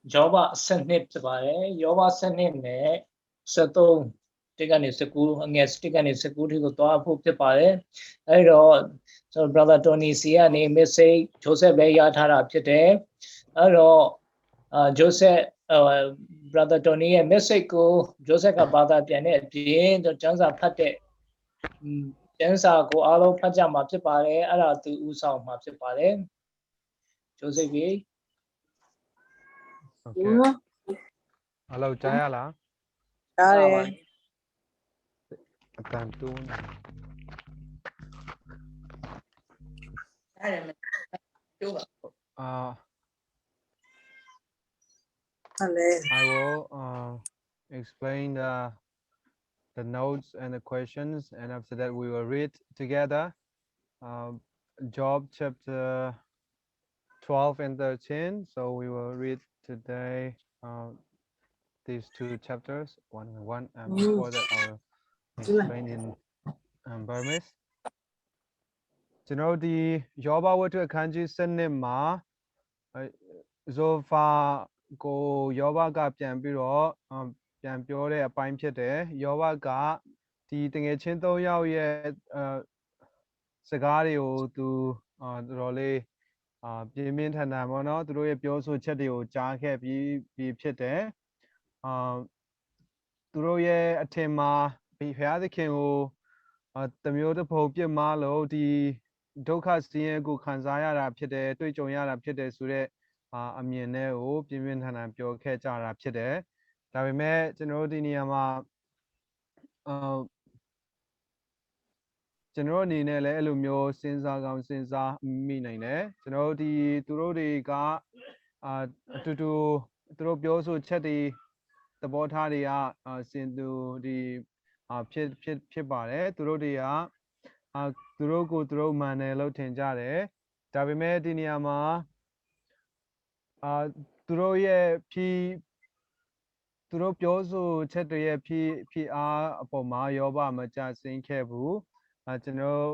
Java Senate Bare, Java Senate, Sato, taken a school, and yes, taken a school to go to Pare. I wrote, so brother Tony Sia, name may say Joseph Bayatara today. I wrote, Joseph, brother Tony, and Mexico, Joseph Abada Pianet, the chance of Pate, Tensa go alo Pajama Pare, Ara to Usa Mapare, Joseph. Okay. Hello, Chayala. Sorry. I will explain the notes and the questions, and after that we will read together Job chapter 12 and 13. So we will read today these two chapters, one and one, and before that I will explain in Burmese. ကျွန်တော်ဒီယောဘဝတ္ထုအခန်းကြီး7မှာဇိုဖာကိုယောဘကပြန်ပြီးတော့ပြန်ပြောတဲ့အပိုင်းဖြစ်တယ်ယောဘကဒီတငယ်ချင်း၃ယောက်ရဲ့စကားတွေကိုသူတော်တော်လေးပြင်းပြင်းထန်ထန်ပေါ့နော်သူတို့ရဲ့ပြောဆိုချက်တွေကိုကြားခဲ့ပြီးဖြစ်တယ်သူတို့ရဲ့အထင်မှာဘုရားသခင်ကိုတမျိုးတစ်ပုံပြစ်မှားလို့ဒီဒုက္ခဆင်းရဲကိုခံစားရတာဖြစ်တယ်တွေ့ကြုံရတာဖြစ်တယ်ဆိုတော့အမြင်နဲ့ကိုပြင်းပြင်းထန်ထန်ပြောခဲ့ကြတာဖြစ်တယ်ဒါပေမဲ့ကျွန်တော်တို့ဒီနေရာမှာကျွန်တော်အနေနဲ့လည်းအဲ့လိုမျိုးစဉ်းစားကောင်းစဉ်းစားမိနိုင်တယ်ကျွန်တော်ဒီသူတို့တွေကအတူတူသူတို့ပြောဆိုချက်တွေသဘောထားတွေကစင်သူဒီဖြစ်ပါတယ်သူတို့တွေကသူတို့ကိုသူတို့မှန်တယ်လို့ထင်ကြတယ်ဒါပေမဲ့ဒီနေရာမှာသူတို့ရဲ့သူတို့ပြောဆိုချက်တွေရဲ့ဖြီအားအပေါ်မှာယောဘမကြဆင်းခဲ့ဘူးကျွန်တော်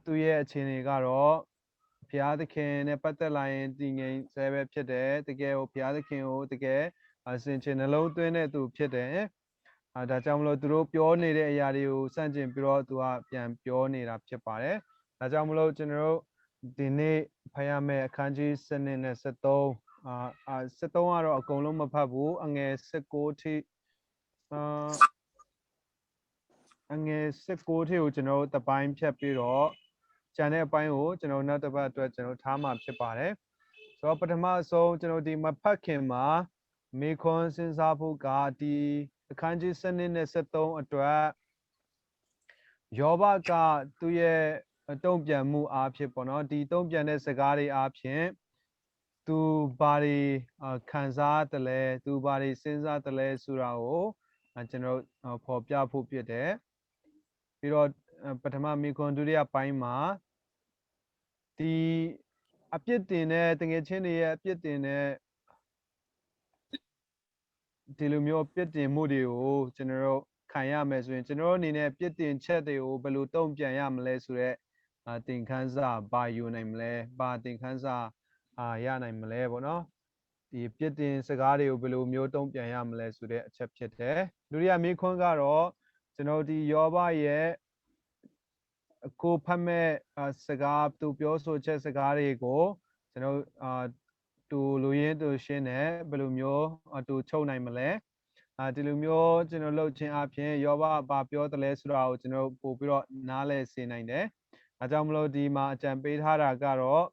သူ့ရဲ့အခြေအနေကတော့ဘုရားသခင်နဲ့ပတ်သက်လာရင်တည်ငြိမ်ဆဲပဲဖြစ်တယ်တကယ်ကိုဘုရားသခင်ကိုတကယ်စင်ချင်နှလုံးသွင်းတဲ့သူဖြစ်တယ်ဒါကြောင့်မလို့သူတို့ပြောနေတဲ့အရာတွေကိုစန့်ကျင်ပြီးတော့သူကပြန်ပြောနေတာဖြစ်ပါတယ်ဒါကြောင့်မလို့ကျွန်တော်တို့ဒီနေ့ဖတ်ရမယ့်အခန်းကြီး7နဲ့73 73ကတော့အကုန်လုံးမဖတ်ဘူးအငယ်16ထိအငယ်16ထိကိုကျွန်တော်တို့တပိုင်းဖြတ်ပြီးတော့ကျန်တဲ့အပိုင်းကိုကျွန်တော်နောက်တစ်ပတ်အတွက်ကျွန်တော်ထားမှာဖြစ်ပါတယ်ဆိုတော့ပထမဆုံးကျွန်တော်ဒီမဖတ်ခင်မှာမိခွန်းစဉ်းစားဖို့ကဒီအခန်းကြီး7နဲ့73အတွက်ယောဘကသူ့ရဲ့တုံ့ပြန်မှုအားဖြင့်ပေါ့နော်ဒီတုံ့ပြန်တဲ့စကားတွေအားဖြင့်သူဘာတွေခံစားတယ်လဲသူဘာတွေစဉ်းစားတယ်လဲဆိုတာကိုကျွန်တော်ဖော်ပြဖို့ဖြစ်တယ်ပြီးတော့ပထမမိခွန်းဒုတိယပိုင်းမှာဒီအပြစ်တင်တဲ့တကယ်ချင်းတွေရဲ့အပြစ်တင်တဲ့ဒီလိုမျိုးပြစ်တင်မှုတွေကိုကျွန်တော်တို့ခံရမယ်ဆိုရင်ကျွန်တော်တို့အနေနဲ့ပြစ်တင်ချက်တွေကိုဘယ်လိုတုံ့ပြန်ရမလဲဆိုတော့သင်ခန်းစာဘာယူနိုင်မလဲဘာသင်ခန်းစာရနိုင်မလဲပေါ့နော်ဒီပြစ်တင်စကားတွေကိုဘယ်လိုမျိုးတုံ့ပြန်ရမလဲဆိုတဲ့အချက်ဖြစ်တယ်ဒုတိယမိခွန်းကတော့ကျွန်တော်ဒီယောဘရဲ့ကိုဖတ်မဲ့စကားသူပြောဆိုချက်စကားတွေကိုကျွန်တော်တူလူရင်းတူရှင်းနဲ့ဘယ်လိုမျိုးတူချုပ်နိုင်မလဲဒီလိုမျိုးကျွန်တော်လှုပ်ခြင်းအပြင်ယောဘဘာပြောတယ်လဲဆိုတာကိုကျွန်တော်ပို့ပြီးတော့နားလည်စေနိုင်တယ်အဲကြောင့်မလို့ဒီမှာအကြံပေးထားတာကတော့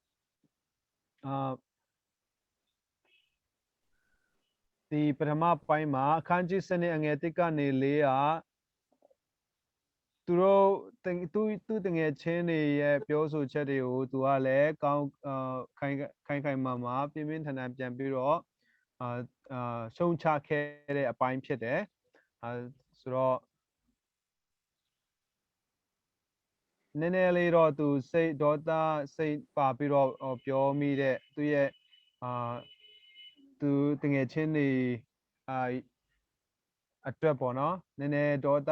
ဒီပထမပိုင်းမှာအခန်းကြီး7အငယ်1ကနေ4သူတို့သူတငယ်ချင်းတွေရဲ့ပြောဆိုချက်တွေကိုသူကလည်းကောင်းခိုင်မာပြင်းပြင်းထန်ထန်ပြန်ပြီးတော့ရှုံချခဲ့တဲ့အပိုင်းဖြစ်တယ်ဆိုတော့နည်းနည်းလေးတော့သူစိတ်ဒေါသစိတ်ပါပြီးတော့ပြောမိတဲ့သူရဲ့သူတငယ်ချင်းတွေအတွက်ပေါ့နော်နည်းနည်းဒေါသ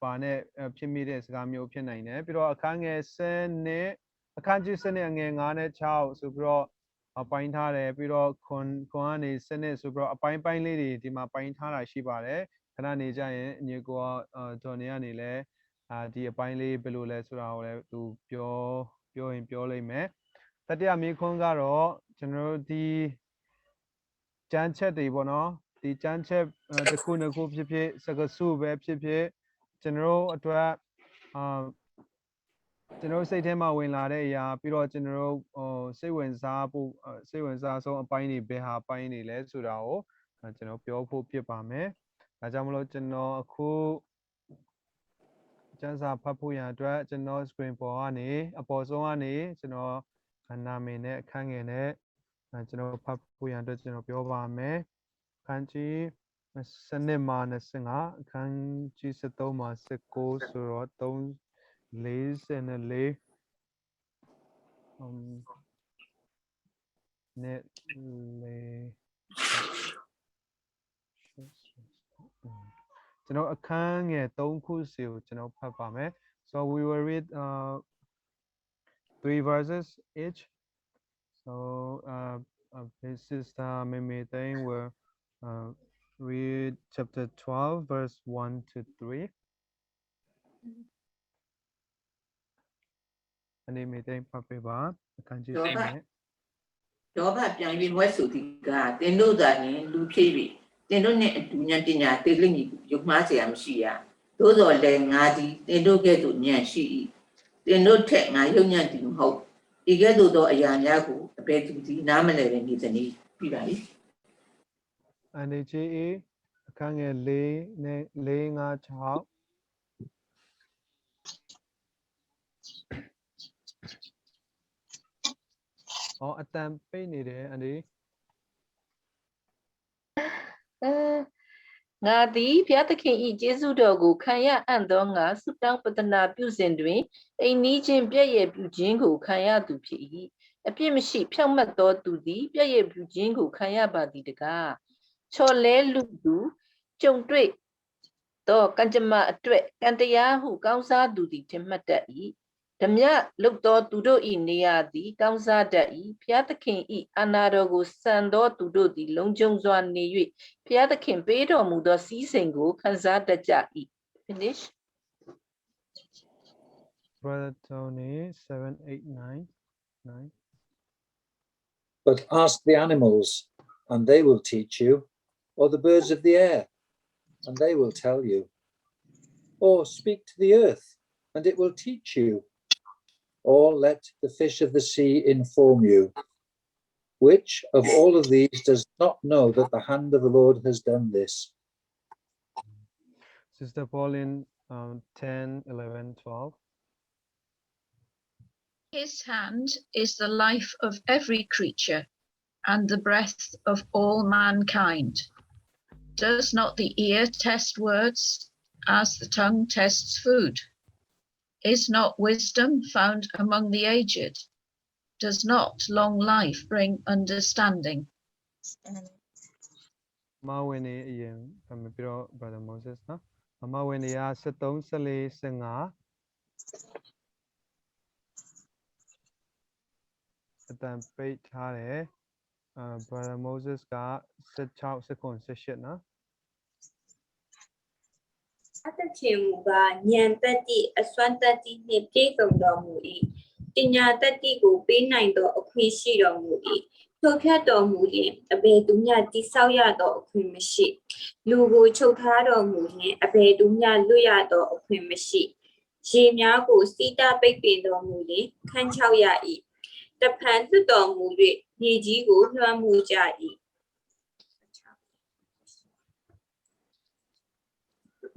ပါနဲ့ဖြစ်မိတဲ့စကားမျိုးဖြစ်နိုင်တယ်ပြီးတော့အခန်းငယ်7နဲ့အခန်းကြီး7နဲ့အငယ်9နဲ့6ဆိုပြီးတော့ ပိုင်းထားတယ်ပြီးတော့ခွန်ကနေစနစ်ဆိုပြီးတော့အပိုင်းလေးတွေဒီမှာပိုင်းထားတာရှိပါတယ်ခဏနေကြရင်အညီကိုဂျော်နေကနေလဲဒီအပိုင်းလေးဘယ်လိုလဲဆိုတာကိုလည်းသူပြောရင်ပြောလိမ့်မယ်တတိယမေးခွန်းကတော့ကျွန်တော်တို့ဒီကျမ်းချက်တွေပေါ့နော်ဒီကျမ်းချက်တစ်ခုနှစ်ခုဖြစ်ဖြစ်စကားစုပဲဖြစ်ဖြစ်ကျွန်တော်တို့အတွက်ကျွန်တော်စိတ်ထဲမှာဝင်လာတဲ့အရာပြီးတော့ကျွန်တော်စိတ်ဝင်စားဆုံးအပိုင်းတွေဘယ်ဟာအပိုင်းတွေလဲဆိုတာကိုကျွန်တော်ပြောဖို့ဖြစ်ပါမယ်။ဒါကြောင့်မလို့ကျွန်တော်အခုကျမ်းစာဖတ်ဖို့ရန်အတွက်ကျွန်တော် screen ပေါ်ကနေအပေါ်ဆုံးကနေကျွန်တော်နာမည်နဲ့အခန်းငယ်နဲ့ကျွန်တော်ဖတ်ဖို့ရန်အတွက်ကျွန်တော်ပြောပါမယ်။အခန်းကြီးစနစ်မှာ25အခန်းကြီး73မှာ19ဆိုတော့44net le ကျွန်တော်အခန်းငယ်3ခုစီကိုကျွန်တော်ဖတ်ပါမယ် so we will read 3 verses each so this is Mimi thing will read chapter 12 verse 1 to 3 အနေမေသိဖတ်ပေးပါအခန်းကြီး7နဲ့လောဘပြန်၍မွဲဆိုသည်ကတင်တို့သာလျှင်လူဖြစ်၍တင်တို့နှင့်အတူဉာဏ်ပညာသိလိမ့်မည်ယုံမှားเสียမရှိရသို့တော်လည်းငါသည်တင်တို့ကဲ့သို့ဉာဏ်ရှိ၏တင်တို့ထက်ငါယုံဉာဏ်သည်မဟုတ်ဤကဲ့သို့သောအရာများကိုအဘယ်သူသည်နားမလည်ပဲနေသည်နည်းပြီးပါပြီအနေချေအခန်းငယ်4နဲ့4 5 6အတန်ပိတ်နေတယ်အနေငါသည်ဘုရားသခင်၏ကျေးဇူးတော်ကိုခံရအံ့သောငါဆုတောင်းပတနာပြုစဉ်တွင်အိမ်နီးချင်းပြည့်ရပြုခြင်းကိုခံရသူဖြစ်၏အပြစ်မရှိဖြောင့်မတ်သောသူသည်ပြည့်ရပြုခြင်းကိုခံရပါသည်တကားချော်လဲလူသူကြုံတွေ့သောကံကြမ္မာအတွက်ကံတရားဟုကောင်းစားသူသည်ထင်မှတ်တတ်၏ဓမြလုတ်သောသူတို့၏နေရာသည်ကောင်းစားတတ်၏ဘုရားသခင်၏အာဏာတော်ကိုစံသောသူတို့သည်လုံခြုံစွာနေ၍ဘုရားသခင်ပေးတော်မူသောစည်းစိမ်ကိုခံစားတတ်ကြ၏ finish Brother Tony 7 8 9 But ask the animals and they will teach you or the birds of the air and they will tell you or speak to the earth and it will teach you or let the fish of the sea inform you. Which of all of these does not know that the hand of the Lord has done this? Sister Pauline 10, 11, 12. His hand is the life of every creature and the breath of all mankind. Does not the ear test words as the tongue tests food? Is not wisdom found among the aged? Does not long life bring understanding? Mawene iyan kami pero Brother Moses na. Mawene ya 73 14 15အတန်ပိတ်ထားတယ် Brother Moses က16 second 18နော်အသက်ရှင်မူကဉာဏ်တတ္တိအစွမ်းတတ္တိနှင့်ပြည့်စုံတော်မူ၏ပညာတတ္တိကိုပေးနိုင်သောအခွင့်ရှိတော်မူ၏ထိုဖြတ်တော်မူရင်အဘယ်သူမျှတိဆောက်ရသောအခွင့်မရှိလူကိုချုပ်ထားတော်မူရင်အဘယ်သူမျှလွတ်ရသောအခွင့်မရှိရေများကိုစီးတားပိတ်ပင်တော်မူရင်ခန်းချောက်ရ၏တဖန်လွတ်တော်မူ၍မြေကြီးကိုလွှမ်းမိုးကြ၏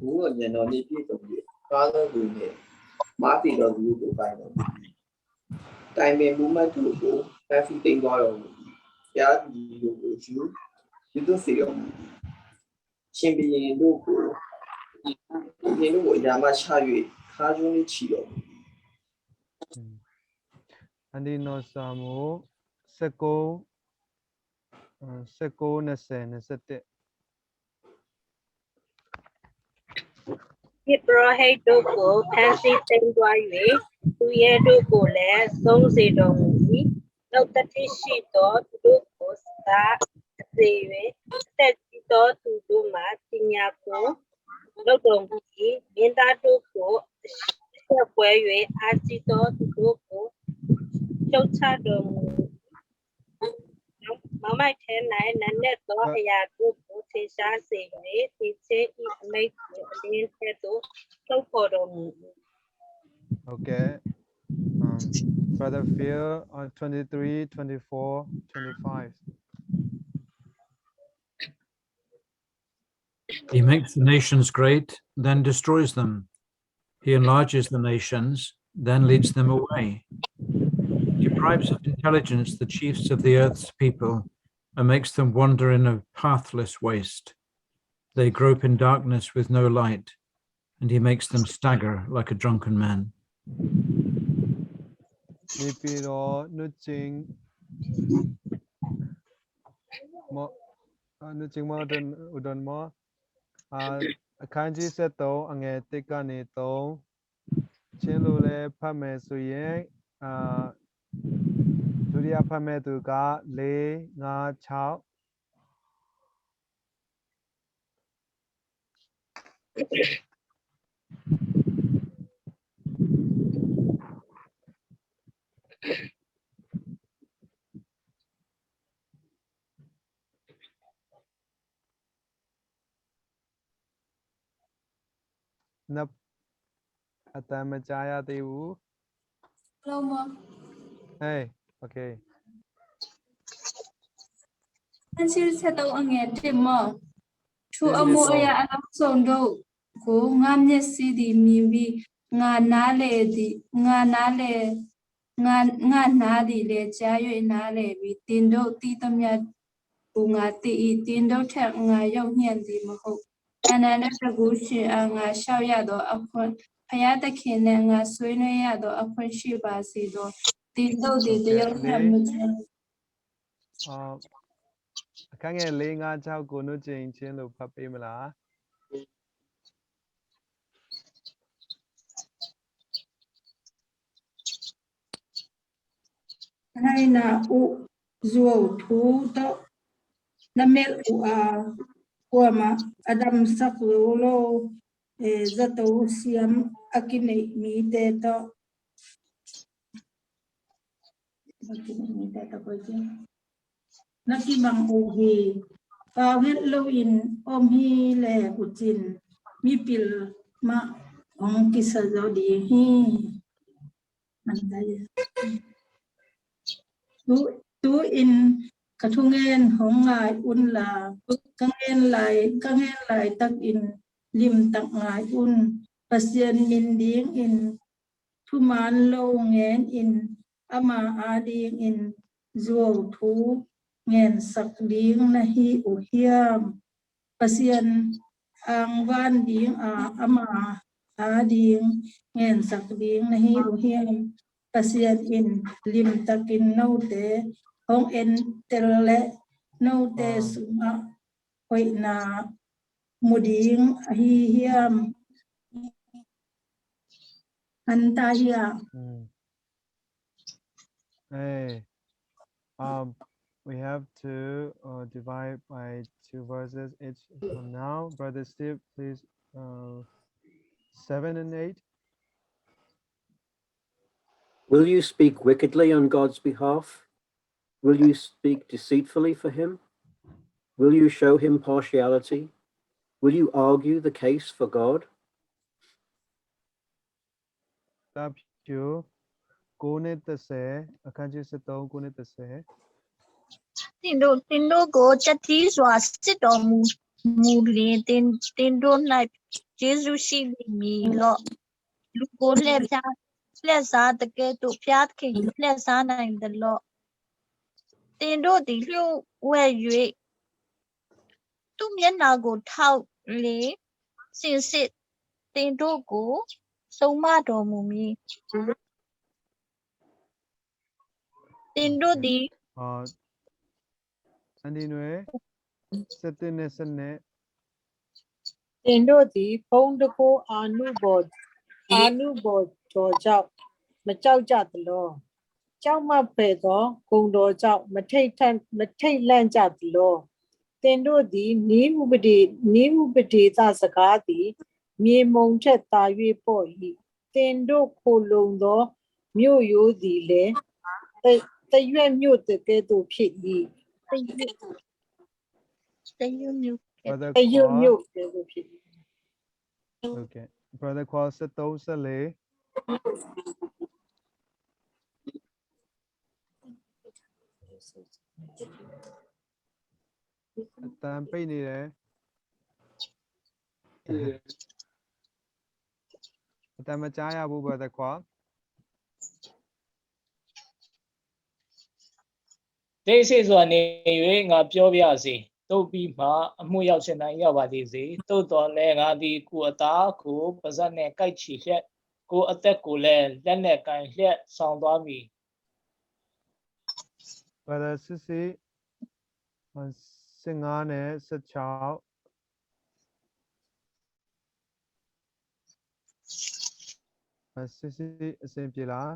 ဘုရားဉာဏ်တော်နှင့်ပြည့်စုံ၍ကားသောသူနှင့်မာတိတော်သူကိုပိုင်တော်မူ၏တိုင်ပင်မူမှတ်တို့ကိုဖန်ဆီးသိမ်းသွားတော်မူ၏ဘုရားကြီးတို့ကိုယူသွစေတော်မူ၏ရှင်ဘုရင်တို့ကိုအရာမှချ၍ခါးကျုံးလေးချီတော်မူ၏အန်ဒီနောဆာမို19 20 21ဖြစ်ပရောဟိတ်တို့ကိုဖန်ဆီးသိမ်းသွား၍သူရဲတို့ကိုလည်းသုံးစေတော်မူ၏ နောက်တတိရှိသောသူတို့ကိုသာစေ၍အသက်ကြီးသောသူတို့မှပညာကိုလုပ်တော်မူ၏မင်းသားတို့ကိုဆက်ပွဲ၍အာကြီးသောသူတို့ကိုရှုတ်ချတော်မူမမိုက်ထဲ၌နက်နဲ့သောအရာတို့ကိုထင်ရှားစေ၍ဒီချင်းဤအမိတ်ကိုအလင်းထဲသို့ထုတ်ဖော်တော်မူ Okay. Brother Phil on 23, 24, 25. He makes the nations great, then destroys them. He enlarges the nations, then leads them away. He deprives of intelligence the chiefs of the earth's people and makes them wander in a pathless waste. They grope in darkness with no light, and he makes them stagger like a drunken man. Nipiro nuching mo nuching mo udon mo. Kanji seto ange tikani to chinlule pame suye Duriya pame tu ka le nga chao. Nap atamachaya tevu. Hello, Mom. Hey, okay. Ansil setau anget mo. Chu amo ya alam sondo. Ko ngamnya si di miwi nga nale di nga nale le chayo nale bi tindo ti tamya bunga ti tindo thak nga yau hian di mo ho. Anana tagu shi nga shao ya do akon phaya ta khin nga soi no ya do akon shi ba si do tindo di de yau tham mu Kange le nga chao ko nu ching chin lo phat pe mala. Hai na u zuo thu to na mel u a ma adam sak lo zato siam akine mi te to ko je na ki bang u hi ka het lo in om hi le ku chin mi pil ma ong ki sa zo di hi man dai tu in kathungen hong ngai un la kangen lai tak in lim tak ngai un pasien min ding in thuman lo ngen in ama ading in zo thu ngen sak ding na hi u hiam pasien ang van ding ama ading ngen sak ding na hi u hiam pasien in lim takin no te hong en telle no te suma hoi na muding hi hiam anta hiya Hey, we have to divide by 2 verses each from now. Brother Steve, please, 7 and 8. Will you speak wickedly on God's behalf? Will you speak deceitfully for him? Will you show him partiality? Will you argue the case for God? Tin đô của chất thí xóa xích đồ mù lì tin đô này chế du xì mì lọ lúc cố lẹ xa tờ kê tụ phiát kì lẹ xa này tờ lọ tin đô tí lưu quê duy tu miễn nào của thao lý xin xịt tin đô của sâu ma đồ mù mì tin đô tí Anyway,တင်တို့သည်ဖုံးတကိုးအာနုဘော်ကြောင့်မကြောက်ကြသလော ကြောက်မဖယ်သောဂုံတော်ကြောင့်မထိတ်လန့်ကြသလောသင်တို့သည်နီးဥပဒေသစကားသည်မြေမုံထက်သာ၍ပေါ့၏သင်တို့ခိုလုံသောမြို့ရိုးသည်လည်းတရွက်မြို့တကဲ့သို့ဖြစ်၏တရွက်မြို့ကဲ့သို့ဖြစ်၏ Okay. Brother Qual 73 အတန်ပိတ်နေတယ်အတန်မကြားရဘူး Brother Qual တိတ်ဆိတ်စွာနေ၍ငါပြောပြစေတို့ပြီးမှအမှုရောက်ရှင်တိုင်းရောက်ပါသေးစေသို့တော်လည်းငါသည်ကိုအသားကိုပါဇက်နဲ့ကိုက်ချီလျက်ကိုအသက်ကိုလည်းလက်နဲ့ကန်လျက်ဆောင်သွားမည် Brother Sisi 15နဲ့16Sisi အစဉ်ပြေလား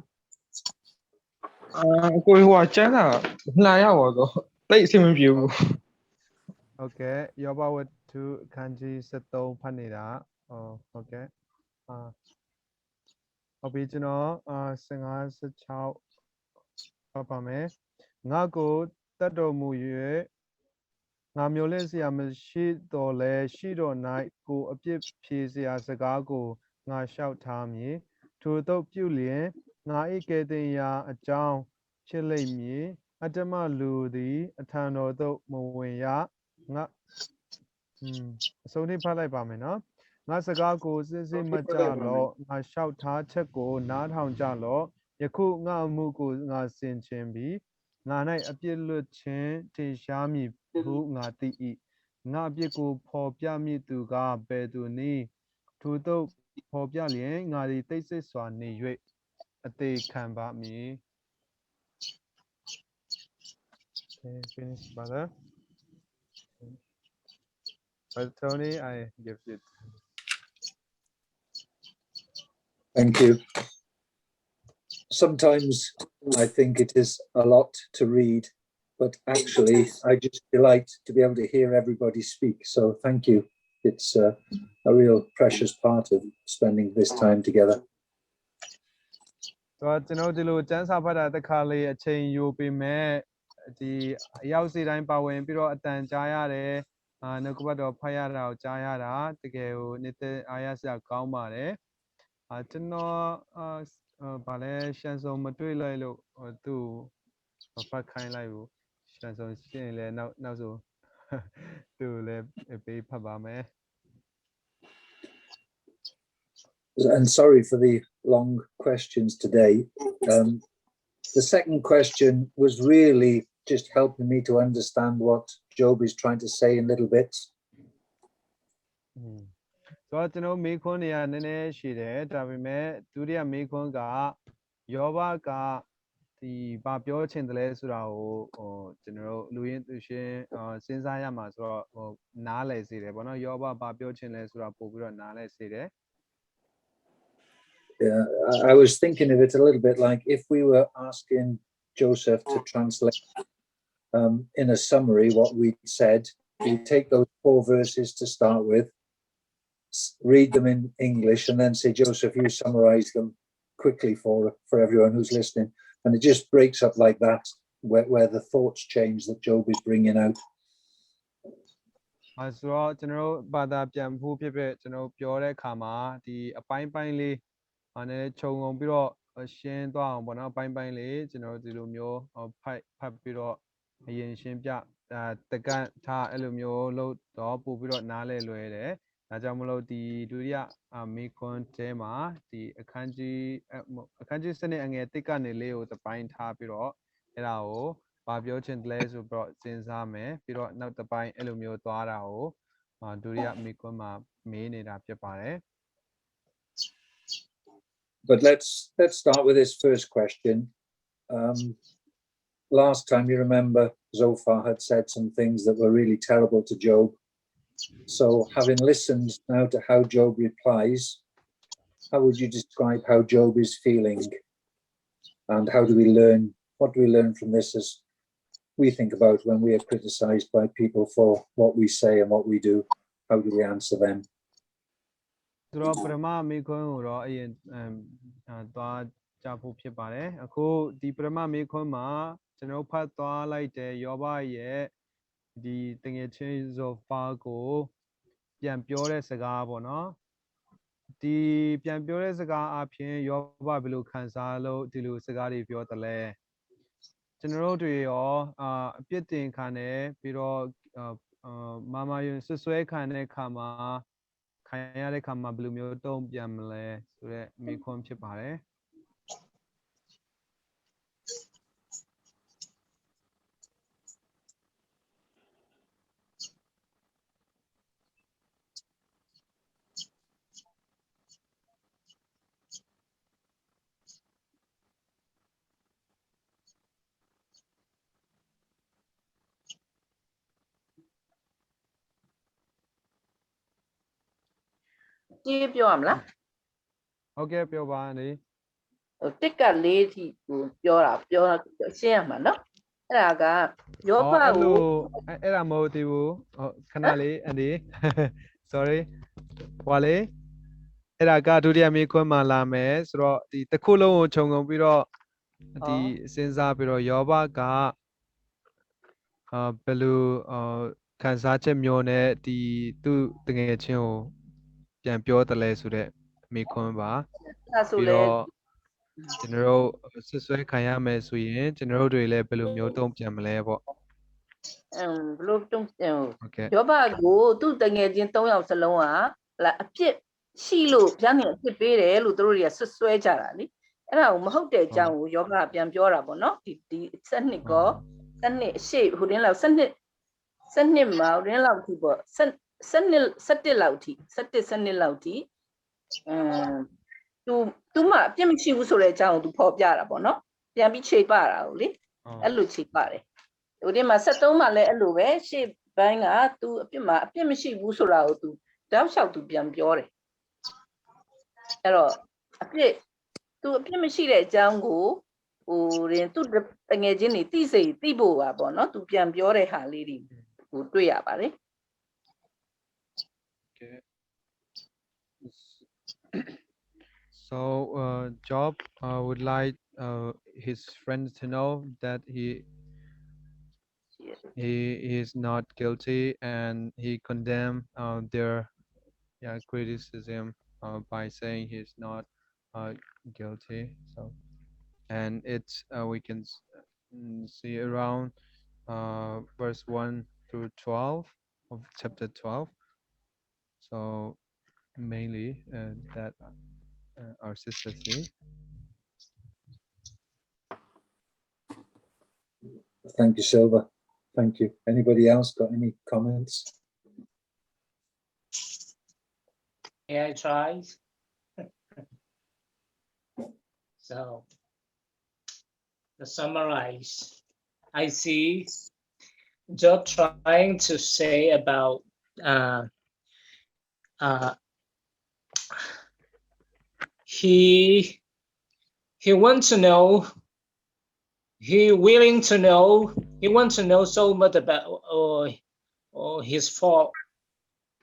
ကိုဟိုကကျန်းတာလှန်ရပါတော့တိတ်အဆင်မပြေဘူး Okay ယောဘဝတ္ထုအခန်းကြီး73ဖတ်နေတာဟုတ်ကဲ့ဟုတ်ပြီကျွန်တော်15 16ဖတ်ပါမယ်ငါကိုတတ်တော်မူ၍ငါမျိုးလင့်စရာမရှိတော်လဲရှိတော်၌ကိုအပြစ်ဖြေစရာစကားကိုငါလျှောက်ထားမည်ထို့သောပြုလျင်ငါ၏ကယ်တင်ရာအကြောင်းဖြစ်လိမ့်မည်အတ္တမလူသည်အထံတော်သို့မဝင်ရငါအဆုံးထိဖတ်လိုက်ပါမယ်နော်ငါစကားကိုစစ်စစ်မကြလော့ငါလျှောက်ထားချက်ကိုနားထောင်ကြလော့ယခုငါအမှုကိုငါဆင်ခြင်ပြီးငါ၌အပြစ်လွတ်ခြင်းထင်ရှားမည်ဟုငါသိ၏ငါအပြစ်ကိုဖော်ပြမည်သူကဘယ်သူနည်းထို့သောဖော်ပြလျင်ငါသည်တိတ်ဆိတ်စွာနေ၍အသေးခံပါမည် Okay, finish, brother. Brother Tony, I give it. Thank you. Sometimes I think it is a lot to read, but actually I just delight to be able to hear everybody speak. So thank you. It's a real precious part of spending this time together. So ကျွန်တော်ဒီလိုစံစာဖတ်တာတစ်ခါလေအချိန်ယူပြီးမဲ့ဒီအရောက်စီတိုင်းပါဝင်ပြီးတော့အတန်ကြားရတယ်နှုတ်ကပတ်တော်ဖတ်ရတာကိုကြားရတာတကယ်ကိုနေတဲ့အားရစရာကောင်းပါတယ်ကျွန်တော်ဗာလဲရှန်စုံမတွေ့လိုက်လို့သူ့ဖတ်ခိုင်းလိုက်ဘူးရှန်စုံရှင်းလဲနောက်ဆိုသူလည်းပေးဖတ်ပါမယ် And sorry for the long questions today. The second question was really just helping me to understand what Job is trying to say in little bits. So ကျွန်တော်မေးခွန်းတွေကနည်းနည်းရှိတယ်ဒါပေမဲ့ဒုတိယမေးခွန်းကယောဘကဒီဘာပြောချင်တယ်လဲဆိုတာကိုကျွန်တော်လူရင်းသူရှင်းစဉ်းစားရမှာဆိုတော့နားလည်စေတယ်ပေါ့နော်ယောဘဘာပြောချင်လဲဆိုတာပို့ပြီးတော့နားလည်စေတယ် Yeah, I was thinking of it a little bit like if we were asking Joseph to translate in a summary what we'd said, we'd take those 4 verses to start with, read them in English, and then say, Joseph, you summarize them quickly for everyone who's listening. And it just breaks up like that, where the thoughts change that Job is bringing out. ဆိုတော့ကျွန်တော်ဘာသာပြန်ဖို့ဖြစ်ဖြစ်ကျွန်တော်ပြောတဲ့အခါမှာဒီအပိုင်းပိုင်းလေးနည်းခြုံငုံပြီးတော့ရှင်းသွားအောင်ပေါ့နော်အပိုင်းပိုင်းလေးကျွန်တော်ဒီလိုမျိုးဖတ်ပြီးတော့အရင်ရှင်းပြတကန့်ထားအဲ့လိုမျိုးလို့တော့ပို့ပြီးတော့နားလဲလွယ်တယ်ဒါကြောင့်မလို့ဒီဒုတိယမေခွန်းတဲမှာဒီအခန်းကြီးစနစ်အငယ်တစ်ကနေလေးကိုတပိုင်းထားပြီးတော့အဲ့ဒါကိုဘာပြောချင်တယ်လဲဆိုတော့စဉ်းစားမယ်ပြီးတော့နောက်တစ်ပိုင်းအဲ့လိုမျိုးသွားတာကိုဒုတိယမေခွန်းမှာမေးနေတာဖြစ်ပါတယ် But let's start with this first question. Last time you remember Zophar had said some things that were really terrible to Job. So having listened now to how Job replies, how would you describe how Job is feeling? And how do we learn? What do we learn from this as we think about when we are criticized by people for what we say and what we do? How do we answer them? ဆိုတော့ပထမမေခွန်းကိုတော့အရင်သွားကြဖို့ဖြစ်ပါတယ်အခုဒီပထမမေခွန်းမှာကျွန်တော်ဖတ်သွားလိုက်တဲ့ယောဘရဲ့ဒီတငယ်ချင်းဇော်ဖာကိုပြန်ပြောတဲ့စကားပေါ့နော်ဒီပြန်ပြောတဲ့စကားအပြင်ယောဘဘယ်လိုခံစားလို့ဒီလိုစကားတွေပြောတယ်လဲကျွန်တော်တို့တွေရောအပြစ်တင်ခံတယ်ပြီးတော့မာမာယွန်းဆွဆွဲခံတဲ့ခါမှာခံရတဲ့ခါမှာဘယ်လိုမျိုးတုံ့ပြန်မလဲဆိုတော့မေးခွန်းဖြစ်ပါတယ် ကြေးပြောရမလား ဟုတ်ကဲ့ပြောပါနေ တစ်ကလေးထိကိုပြောရှင်းရမှာနော်အဲ့ဒါကယောဘကို အဲ့ဒါမဟုတ်သေးဘူးခဏလေးအန်ဒီ sorry ဟွာလေအဲ့ဒါကဒုတိယမေးခွန်းမှာလာမယ်ဆိုတော့ဒီတစ်ခုလုံးကိုခြုံငုံပြီးတော့ဒီစဉ်းစားပြီးတော့ယောဘကဘယ်လိုခံစားချက်မျိုးနဲ့ဒီသူ့တကယ်ချင်းကိုပြန်ပြောတယ်လဲဆိုတဲ့မေးခွန်းပါပြီးတော့ကျွန်တော်တို့ဆွဆွဲခံရမယ်ဆိုရင်ကျွန်တော်တို့တွေလည်းဘယ်လိုမျိုးတုံ့ပြန်မလဲပေါ့ ဘလို့တုံ့ပြန်ယောဘကိုသူ့တငယ်ချင်း3ယောက်စလုံးကအပြစ်ရှိလို့ဗျာနေအပြစ်ပေးတယ်လို့သူတို့တွေကဆွဆွဲကြတာလေအဲ့ဒါကိုမဟုတ်တဲ့အကြောင်းကိုယောဘကပြန်ပြောတာပေါ့နော်ဒီစနစ်ကောစနစ်အရှိဟိုတင်းလောက်စနစ်မှာဟိုတင်းလောက်ထိပေါ့17လောက်ထိ17စနစ်လောက်ထိသူမှအပြစ်မရှိဘူးဆိုတဲ့အကြောင်းကိုသူဖော်ပြတာပေါ့နော်ပြန်ပြီးခြေပတာကိုလေအဲ့လိုခြေပါတယ်ဟိုဒီမှာ73မှာလည်းအဲ့လိုပဲရှေ့ဘိုင်းကသူအပြစ်မရှိဘူးဆိုတာကိုသူတောက်လျှောက်သူပြန်ပြောတယ်အဲ့တော့သူအပြစ်မရှိတဲ့အကြောင်းကိုဟိုရင်သူတငယ်ချင်းတွေသိဖို့ပါပေါ့နော်သူပြန်ပြောတဲ့ဟာလေးတွေကိုတွေ့ရပါတယ် So Job would like his friends to know that he is not guilty and he condemned their criticism by saying he's not guilty. So and it's we can see around verse 1 through 12 of chapter 12. So mainly that our sister see. Thank you, Silva. Thank you. Anybody else got any comments? Yeah, I tried. So, to summarize, I see Job trying to say about he wants to know, he wants to know so much about his fault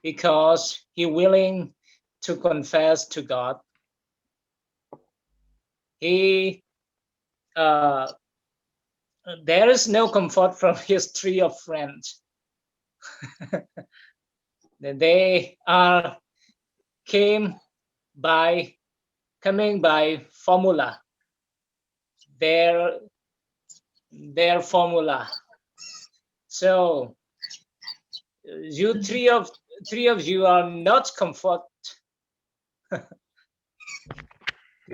because he willing to confess to God. There is no comfort from his three of friends. They are coming by formula. Their formula. So you three of you are not comfort.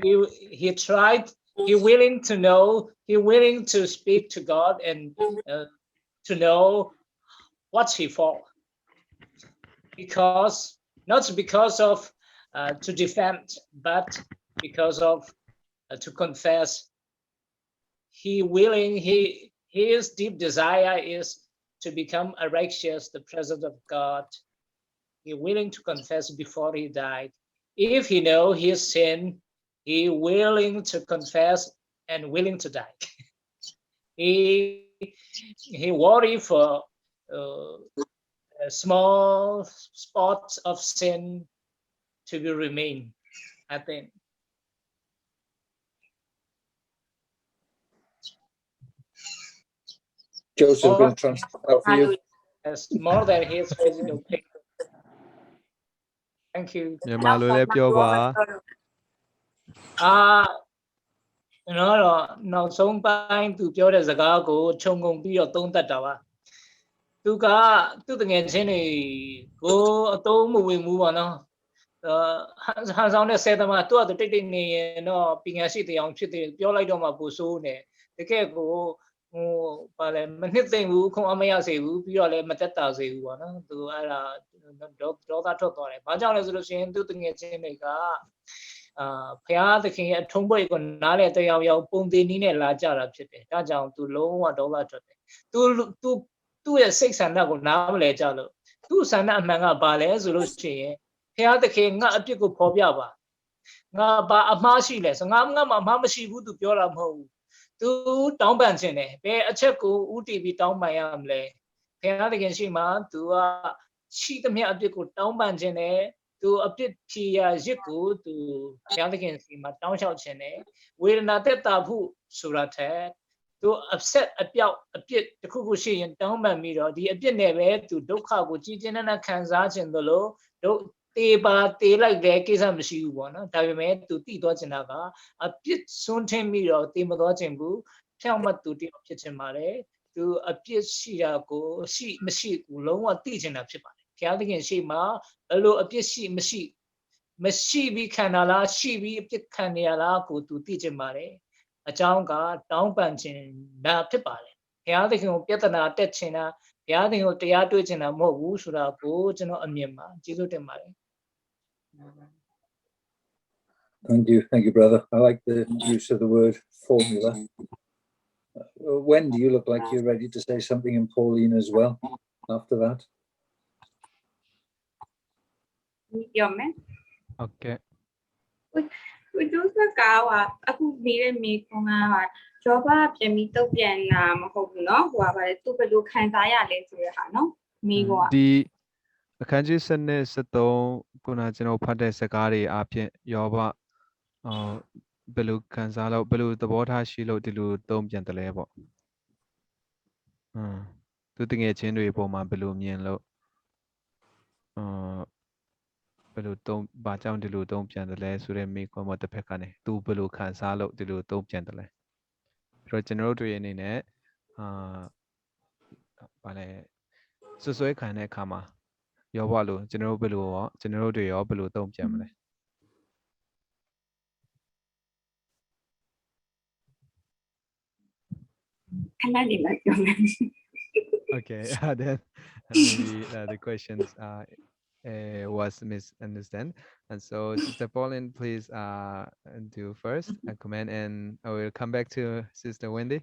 He tried. He willing to know. He willing to speak to God and to know what he for. Not because of to defend, but because of to confess. His deep desire is to become a righteous, the presence of God. He willing to confess before he died. If he know his sin, he willing to confess and willing to die. He worried for small spots of sin to be remain, I think. Joseph's going to translate that for you. Yes, more than his physical pain. Thank you. မြန်မာလိုလည်းပြောပါ နော်တော့နောက်ဆုံးပိုင်းသူပြောတဲ့စကားကိုခြုံငုံပြီးတော့သုံးသပ်တာပါသူကသူ့တငယ်ချင်းတွေကိုအသုံးမဝင်ဘူးပေါ့နော်ဟန်ဆောင်တဲ့ဆယ်သမားသူ့အတူတိတ်တိတ်နေရင်တော့ပညာရှိတရားဖြစ်တယ်ပြောလိုက်တော့မှပူဆိုးနေတကယ်ကိုဗာလဲမနှစ်သိမ့်ဘူးခုံအမရစေဘူးပြီးတော့လည်းမတက်တာစေဘူးပေါ့နော်သူအဲ့ဒါဒေါသထွက်သွားတယ်ဘာကြောင့်လဲဆိုလို့ရှိရင်သူ့တငယ်ချင်းတွေကဖျားသခင်ရဲ့ထုံးပွဲကိုနားလေတရားရောက်ပုံသေးနည်းနဲ့လာကြတာဖြစ်တယ်ဒါကြောင့်သူလုံးဝဒေါသထွက်တယ်သူ့ရဲ့စိတ်ဆန္ဒကိုနားမလဲကြလို့သူ့ဆန္ဒအမှန်ကဘာလဲဆိုလို့ရှိရင်ဖျားသခင်ငါအပြစ်ကိုဖော်ပြပါငါဘာအမှားရှိလဲဆိုငါမှအမှားမရှိဘူးသူပြောတာမဟုတ်ဘူးသူတောင်းပန်ခြင်းတယ်ဘယ်အချက်ကိုဥတည်ပြီးတောင်းပန်ရမလဲဖျားသခင်ရှိမှသူကရှိသမျှအပြစ်ကိုတောင်းပန်ခြင်းတယ်သူအပြစ်ဖြေရရစ်ကိုသူဘုရားသခင်စီမှာတောင်းလျှောက်ခြင်းနဲ့ဝေဒနာတက်တာဖို့ဆိုတာထက်သူအဆက်အပြောက်အပြစ်တစ်ခုခုရှိရင်တောင်းပန်ပြီးတော့ဒီအပြစ်နဲ့ပဲသူဒုက္ခကိုကြည်ကျင်နဲ့ခံစားခြင်းသလိုတို့တေးပါတေးလိုက်တဲ့ကိစ္စမရှိဘူးပေါ့နော်ဒါပေမဲ့သူတည်သွားခြင်းကအပြစ်ဆွန်းထင်းပြီးတော့တေးမသွားခြင်းဘူးဖြောင့်မတ်သူတည်ဖြစ်ခြင်းပါတယ်သူအပြစ်ရှိတာကိုရှိမရှိကိုလုံးဝသိခြင်းတာဖြစ်ပါတယ်ဘုရားသခင်ရှိမှဘယ်လိုအပြစ်ရှိမရှိပြီးခံတာလားရှိပြီးအပြစ်ခံနေရလားကိုသူသိခြင်းပါတယ်အကြောင်းကတောင်းပန်ခြင်းဒါဖြစ်ပါတယ်ဘုရားသခင်ကိုပြဿနာတက်ခြင်းတာဘုရားသခင်ကိုတရားတွေ့ခြင်းတာမဟုတ်ဘူးဆိုတာကိုကျွန်တော်အမြင်မှာကျေးဇူးတင်ပါတယ် Thank you, brother. I like the use of the word formula. When do you look like you're ready to say something in Pauline as well after that? Okay. ကိုကျိုးစကားကအခုပြီးတဲ့မိကုန်းကကျော်ပါပြန်ပြီးတုတ်ပြန်လာမဟုတ်ဘူးเนาะဟိုကဗါလေသူဘယ်လိုခံစားရလဲဆိုရဟာเนาะမိကဒီအခန်းကြီး73ခုနကျွန်တော်ဖတ်တဲ့စကားတွေအပြင်ယောဘဘယ်လိုခံစားလို့ဘယ်လိုသဘောထားရှိလို့ဒီလိုသုံးပြန်တယ်လဲပေါ့သူတငယ်ချင်းတွေပုံမှာဘယ်လိုမြင်လို့ဘယ်လိုသုံးဘာကြောင့်ဒီလိုသုံးပြန်တယ်လဲဆိုတဲ့မိကွန်းမတစ်ဖက်ကနေသူဘယ်လိုခံစားလို့ဒီလိုသုံးပြန်တယ်လဲပြီးတော့ကျွန်တော်တို့အနေနဲ့ဘာလဲဆွဆွဲခံတဲ့အခါမှာယောဘလို့ကျွန်တော်တို့ဘယ်လိုရောကျွန်တော်တို့တွေရောဘယ်လိုသုံးပြန်မလဲOkay, then maybe the questions was misunderstood, and so Sister Pauline, please do first a comment, and I will come back to Sister Wendy.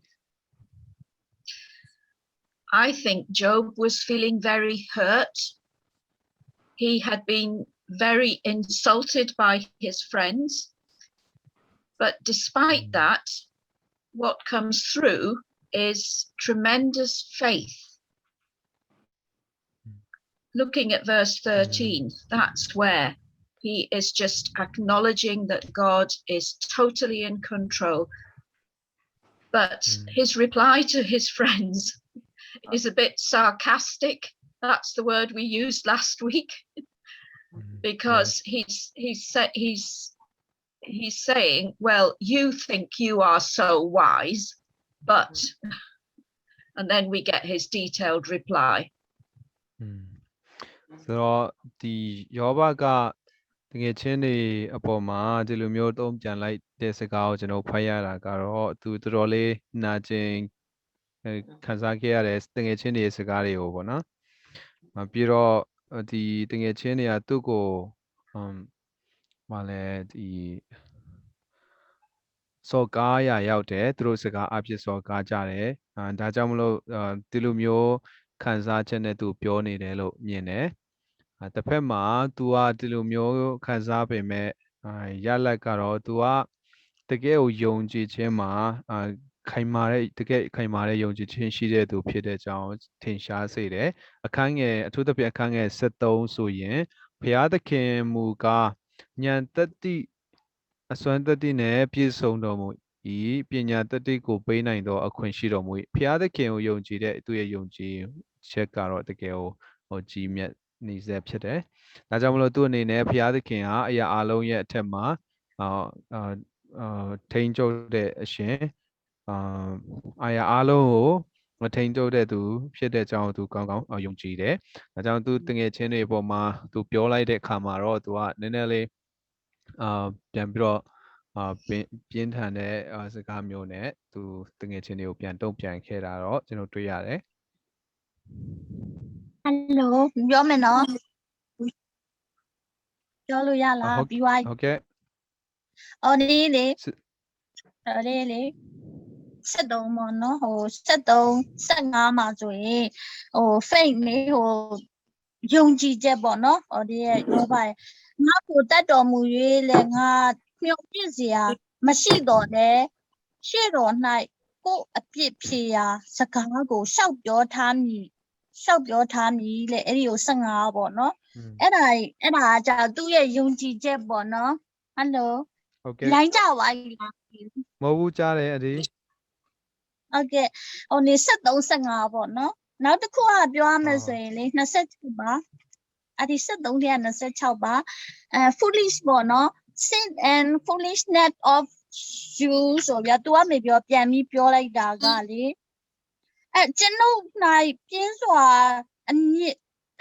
I think Job was feeling very hurt. He had been very insulted by his friends, but despite that, what comes through is tremendous faith. Looking at verse 13, that's where he is just acknowledging that God is totally in control. But his reply to his friends is a bit sarcastic. That's the word we used last week. Because he's saying, well, you think you are so wise, but, and then we get his detailed reply. So the Yoba ကတကယ်ချင်းတွေအပေါ်မှာဒီလိုမျိုးသုံးပြန်လိုက်တဲ့စကားကိုကျွန်တော်ဖတ်ရတာကတော့သူတော်တော်လေးနာကျင်ခံစားခဲ့ရတဲ့တကယ်ချင်းတွေစကားတွေကိုပေါ့နော်ပြီးတော့ဒီတကယ်ချင်းတွေကသူ့ကိုဘာလဲဒီစော်ကားရရောက်တယ်သူတို့စကားအပြစ်စော်ကားကြတယ်ဒါကြောင့်မလို့ဒီလိုမျိုးခံစားချက်နဲ့သူပြောနေတယ်လို့မြင်တယ်တစ်ဖက်မှာ तू ကဒီလိုမျိုးခံစားပေမဲ့ရလက်ကတော့ तू က တကယ်ကိုယုံကြည်ခြင်းမှာခိုင်မာတဲ့တကယ်ခိုင်မာတဲ့ယုံကြည်ခြင်းရှိတဲ့သူဖြစ်တဲ့အကြောင်းထင်ရှားစေတယ်အခန်းငယ်အထူးသဖြင့်အခန်းငယ်73ဆိုရင်ဘုရားသခင်မူကားဉာဏ်တတိအစွမ်းတတိနဲ့ပြည့်စုံတော်မူ၏ပညာတတိကိုပေးနိုင်သောအခွင့်ရှိတော်မူ၏ဘုရားသခင်ကိုယုံကြည်တဲ့သူရဲ့ယုံကြည်ချက်ကတော့တကယ်ကိုကြီးမြတ်နေစေဖြစ်တယ်ဒါကြောင့်မလို့သူ့အနေနဲ့ဘုရားသခင်ဟာအရာအလုံးရဲ့အထက်မှာထိန်းချုပ်တဲ့အရှင်အာရအားလုံးကိုမထိန်းချုပ်တဲ့သူဖြစ်တဲ့အကြောင်းသူကောင်းကောင်းယုံကြည်တယ်။ဒါကြောင့်သူတငယ်ချင်းတွေအပေါ်မှာသူပြောလိုက်တဲ့အခါမှာတော့သူကနည်းနည်းလေးပြန်ပြီးတော့ပြင်းထန်တဲ့စကားမျိုးနဲ့သူတငယ်ချင်းတွေကိုပြန်တုံ့ပြန်ခဲ့တာတော့ကျွန်တော်တွေ့ရတယ်။ Hello ပြောမယ်နော်ပြောလို့ရလားပြီးသွားပြီ ဟုတ်ကဲ့ အော်ဒီလေ73ပေါ့နော်ဟို73 15မှာဆိုရင်ဟို fake နေဟိုယုံကြည်ချက်ပေါ့နော်ဟိုဒီရဲ့ပြောပါရဲ့ငါ့ကိုတတ်တော်မူ၍လေငါမျှော်ပြစ်စရာမရှိတော့နဲ့ရှေ့တော်၌ကိုအပြစ်ဖြေရာစကားကိုရှောက်ပြောထားမည်လေအဲ့ဒီကို15ပေါ့နော်အဲ့ဒါကကြာသူ့ရဲ့ယုံကြည်ချက်ပေါ့နော်ဟယ်လို ဟုတ်ကဲ့ လိုင်းကြပါလားမဟုတ်ဘူးကြားတယ်အဒီ ဟုတ်ကဲ့ဟိုနေ73 15ပေါ့နော်နောက်တစ်ခုကပြောရမယ်ဆိုရင်လေ26ပါအဲ့ဒီ73ထဲက26ပါ foolish ပေါ့နော် sin and foolishness of you ဆိုပြသူကမေပြောပြန်ပြီးပြောလိုက်တာကလေကျွန်ုပ်၌ပြင်းစွာ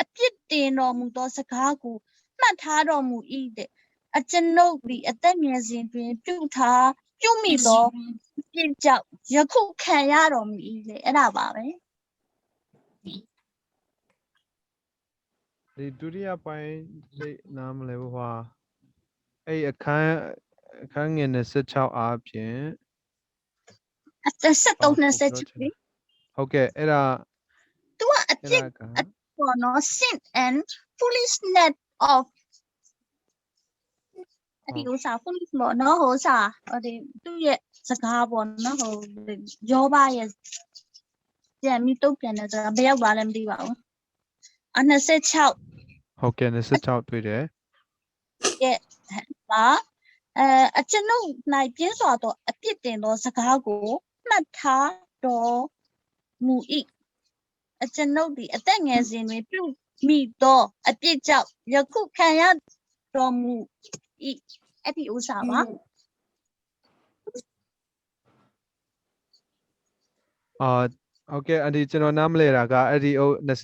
အပြစ်တင်တော်မူသောစကားကိုမှတ်ထားတော်မူ၏တဲ့အကျွန်ုပ်ဒီအသက်ငယ်စဉ်တွင်ပြုမိသောပြစ်ကြောင့်ယခုခံရတော်မူ၏လေအဲ့ဒါပါပဲ ဒီဒုတိယပိုင်းသိနားမလဲဘူးဟာအဲ့အခန်းငယ်26အားဖြင့်73 26ဟုတ်ကဲ့အဲ့ဒါ သူကအပြစ်ပေါ့နော် sin and foolishness of အဲ့ဒီဥစား foolish ပေါ့နော်ဟိုစားဟိုဒီသူ့ရဲ့စကားပေါ့နော်ဟိုယောဘရဲ့ပြန်ပြီးတုတ်ပြန်တယ်ဆိုတာဘယ်ရောက်ပါလဲမသိပါဘူး26ဟုတ်ကဲ့26တွေ့တယ်ကဲပါအကျွန်ုပ်၌ပြင်းစွာသောအပြစ်တင်သောစကားကိုမှတ်ထားတော်မူ၏အကျွန်ုပ်သည်အသက်ငယ်စဉ်တွင်ပြုမိသောအပြစ်ကြောင့်ယခုခံရတော်မူ၏အဲ့ဒီဥစားပါဟုတ်ကဲ့အဒီကျွန်တော်နားမလဲတာကအဲ့ဒီ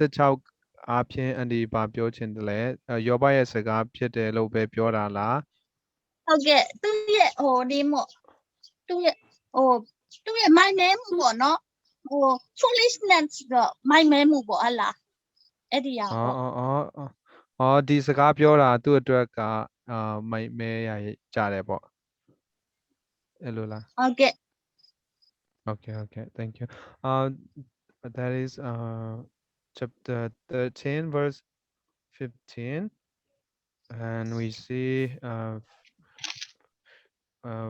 26အားဖြင့်အဒီဘာပြောချင်တယ်လဲယောဘရဲ့စကားဖြစ်တယ်လို့ပဲပြောတာလားဟုတ်ကဲ့သူရဲ့ဟိုဒီမို့သူရဲ့ my name ပေါ့နော်ဟို foolishness တော့ my name ပေါ့ဟလားအဲ့ဒီရောဒီစကားပြောတာသူ့အတွက်ကမိုက်မဲရကြတယ်ပေါ့အဲ့လိုလားဟုတ်ကဲ့Okay, thank you. That is chapter 13, verse 15, and we see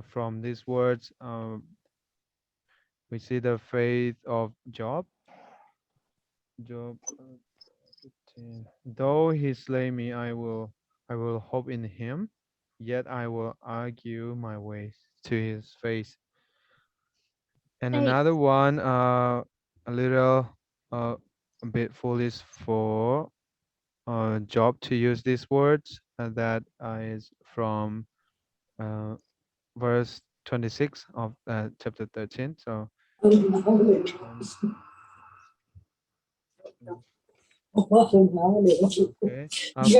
from these words, we see the faith of Job. Job 15. Though he slay me, I will hope in him. Yet I will argue my ways to his face. And another one, a little, a bit foolish for Job to use these words. That is from verse 26 of chapter 13. So, okay.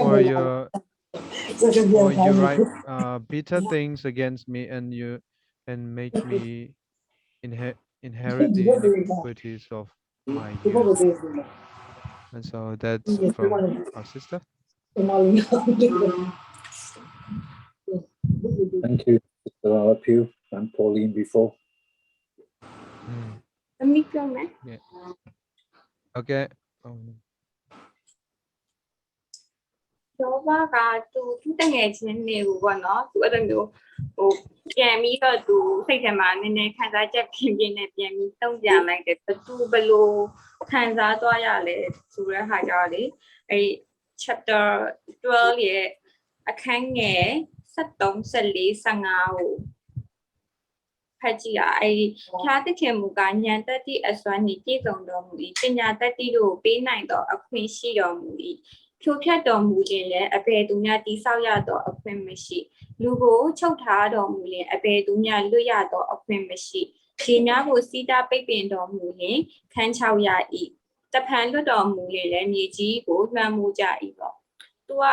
For you write bitter things against me, and make me inherit the iniquities of my youth. And so that's from our sister. Thank you, Mr. Alapu and Pauline before. Yeah. Okay. ကျောဘကသူတငယ်ချင်းတွေကိုပေါ့နော်သူအဲ့လိုမျိုးဟို ပြန်ပြီးတော့သူစိတ်ထဲမှာနည်းနည်းခံစားချက်ပြင်းပြင်းနဲ့ပြန်ပြီးတုံ့ပြန်လိုက်တယ်သူဘယ်လိုခံစားသွားရလဲဆိုတဲ့ဟာကြောင့်လေအဲ chapter 12ရဲ့အခန်းငယ်73 14 15ကိုဖတ်ကြည့်ရအဲဒီဖျားသခင်မူကဉာဏ်တတ်သည့်အစွမ်းနှင့်ပြည့်စုံတော်မူ၏ပညာတတ်သည့်တို့ပေးနိုင်သောအခွင့်ရှိတော်မူ၏ဖြိုဖျက်တော်မူခြင်းလည်းအဘယ်သူများတိဆောက်ရသောအခွင့်မရှိလူကိုချုပ်ထားတော်မူရင်အဘယ်သူများလွတ်ရသောအခွင့်မရှိခြေများကိုစီးတားပိတ်ပင်တော်မူရင်ခန်းချောက်ရ၏တဖန်လွတ်တော်မူရင်လည်းမြေကြီးကိုလွှမ်းမိုးကြ၏ပေါ့သူက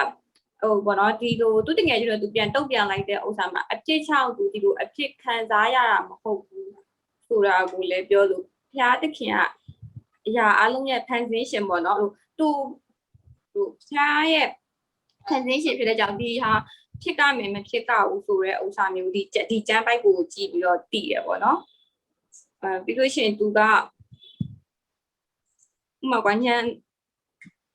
ဘောနော်ဒီလိုသူတကယ်ကျတော့သူပြန်တုတ်ပြန်လိုက်တဲ့ဥစ္စာမှာအဖြစ်ချောက်သူဒီလိုအဖြစ်ခံစားရတာမဟုတ်ဘူးဆိုတာကိုလည်းပြောလို့ဘုရားသခင်ကအရာအလုံးရဲ့ဖန်ဆင်းရှင်ပေါ့နော်သူဘုရားရဲ့ဖန်ဆင်းရှင်ဖြစ်တဲ့ကြောင့်ဒီဟာဖြစ်ကမယ်မဖြစ်ကဘူးဆိုတဲ့ဥစ္စာမျိုးဒီကျမ်းပိုက်ကိုကြည့်ပြီးတော့သိရပေါ့နော်ပြီးလို့ရှိရင်သူကဥမာကညာ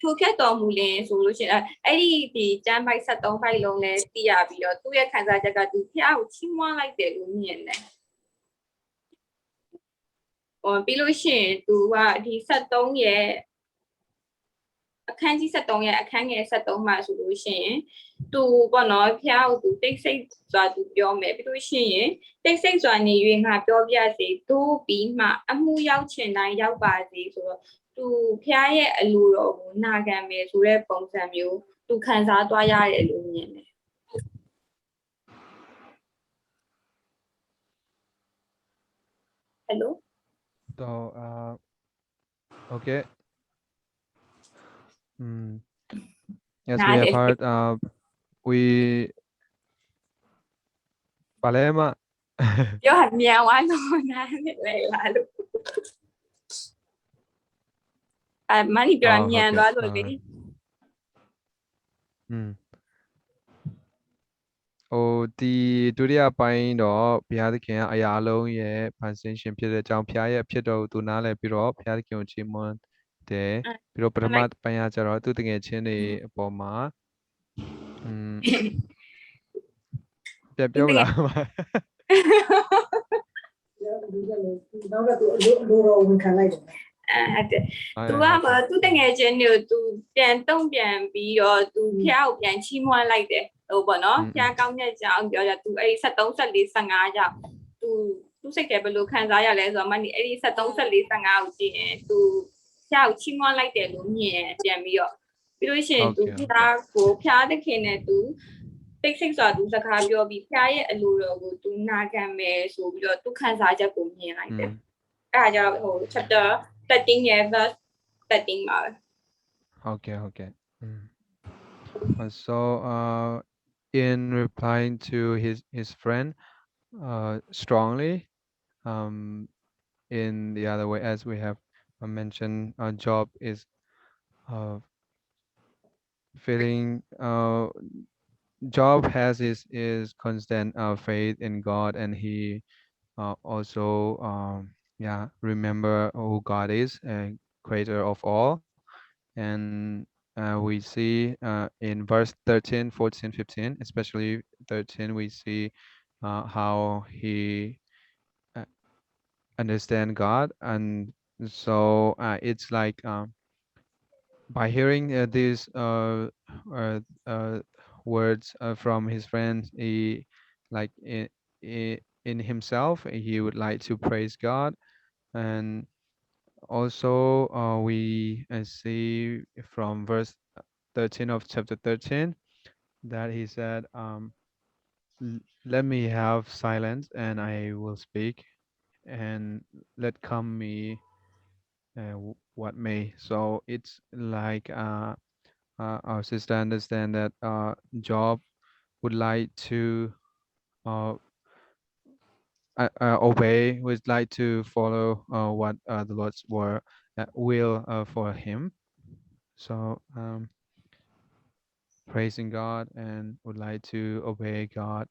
ထိုဖြတ်တော်မူလင်ဆိုလို့ရှိရင်အဲ့ဒီကျမ်းပိုက်73ပိုက်လုံးလဲသိရပြီးတော့သူ့ရဲ့ခံစားချက်ကသူဖျားကိုချီးမွမ်းလိုက်တယ်လို့မြင်တယ်ပြီးလို့ရှိရင်သူကဒီ73ရဲ့အခန်းကြီး73ရဲ့အခန်းငယ်73မှာဆိုလို့ရှိရင်သူပေါ့နော်ဖျားကိုသူတိတ်ဆိတ်စွာသူပြောမယ်ပြီးလို့ရှိရင်တိတ်ဆိတ်စွာနေ၍ငါပြောပြစေသို့ပြီးမှအမှုရောက်ချင်တိုင်းရောက်ပါစေဆိုတော့သူဖျားရဲ့အလိုတော်ကိုနာခံမယ်ဆိုတဲ့ပုံစံမျိုးသူခံစားသွားရတယ်လို့မြင်တယ် Hello So okay. Yes, we have heard. We Palema. ပြောရမြန်သွားတော့နားနေလေလားလို့မနီပြောရမြန်သွားလို့လေဒီဒုတိယပိုင်းတော့ဘုရားသခင်ကအရာအလုံးရဲ့ဖန်ဆင်းရှင်ဖြစ်တဲ့အကြောင်းဘုရားရဲ့ဖြစ်တော်ကိုသူနားလည်ပြီးတော့ဘုရားသခင်ကိုချီးမွမ်းတယ်ပြီးတော့ပထမပိုင်းကကျတော့သူတကယ်ချင်းတွေအပေါ်မှာပြပြောလာပါနောက်တော့သူအလိုတော်ဝန်ခံလိုက်တယ်သူကသူတငယ်ချင်းတွေကိုသူပြန်တုံ့ပြန်ပြီးတော့သူဖျားကိုပြန်ချီးမွမ်းလိုက်တယ်ဟိုပေါ့နော်ဖျားကောင်းတဲ့ကြောင်ပြောကြသူအဲ့73 14 15ကြောင်သူစိတ်ထဲဘယ်လိုခံစားရလဲဆိုတော့မနီအဲ့ဒီ73 14 15ကိုကြည့်ရင်သူဖျားကိုချီးမွမ်းလိုက်တယ်လို့မြင်ပြန်ပြီးတော့ပြီးလို့ရှိရင်သူဖျားကိုဖျားသခင်နဲ့သူတိတ်ဆိတ်စွာသူစကားပြောပြီးဖျားရဲ့အလိုတော်ကိုသူနာခံမယ်ဆိုပြီးတော့သူခံစားချက်ကိုမြင်လိုက်တယ်အဲ့ဒါကြောင့်ဟို chapter 13 yeah, verse 13 မှာ Okay. So in replying to his friend strongly in the other way as we have mentioned Job is feeling Job has his constant faith in God and he also remember who God is creator of all and we see in verse 13 14 15 especially 13 we see how he understand God and so it's like by hearing these words from his friends he like in himself he would like to praise God and also we see from verse 13 of chapter 13 that he said let me have silence and I will speak and let come me what may so it's like our sister understand that Job would like to obey would like to follow what the Lord's will for him so praising God and would like to obey God.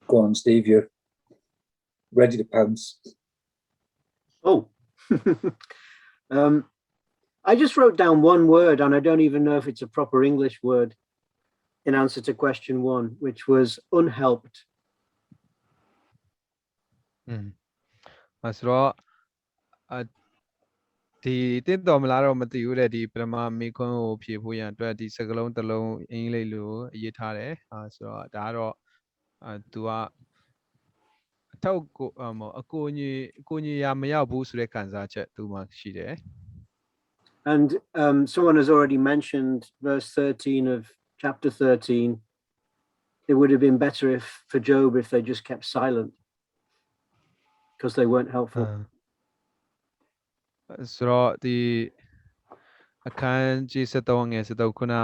Go on, Steve, you're ready to pounce. Oh, I just wrote down one word, and I don't even know if it's a proper English word, in answer to question 1, which was unhelped. ဆိုတော့ဒီတစ်တော်မလားတော့မသိဘူးတဲ့ဒီပထမမိခွန်းကိုဖြေဖို့ရန်အတွက်ဒီစကားလုံးတစ်လုံးအင်္ဂလိပ်လိုရေးထားတယ်ဆိုတော့ဒါကတော့သူကအထောက်ကိုအကိုကြီးရမရောက်ဘူးဆိုတဲ့ခံစားချက်သူမှရှိတယ် And someone has already mentioned verse 13 of chapter 13. It would have been better for Job if they just kept silent because they weren't helpful. ဆိုတော့ဒီအခန်းကြီး73ငယ်73ခုန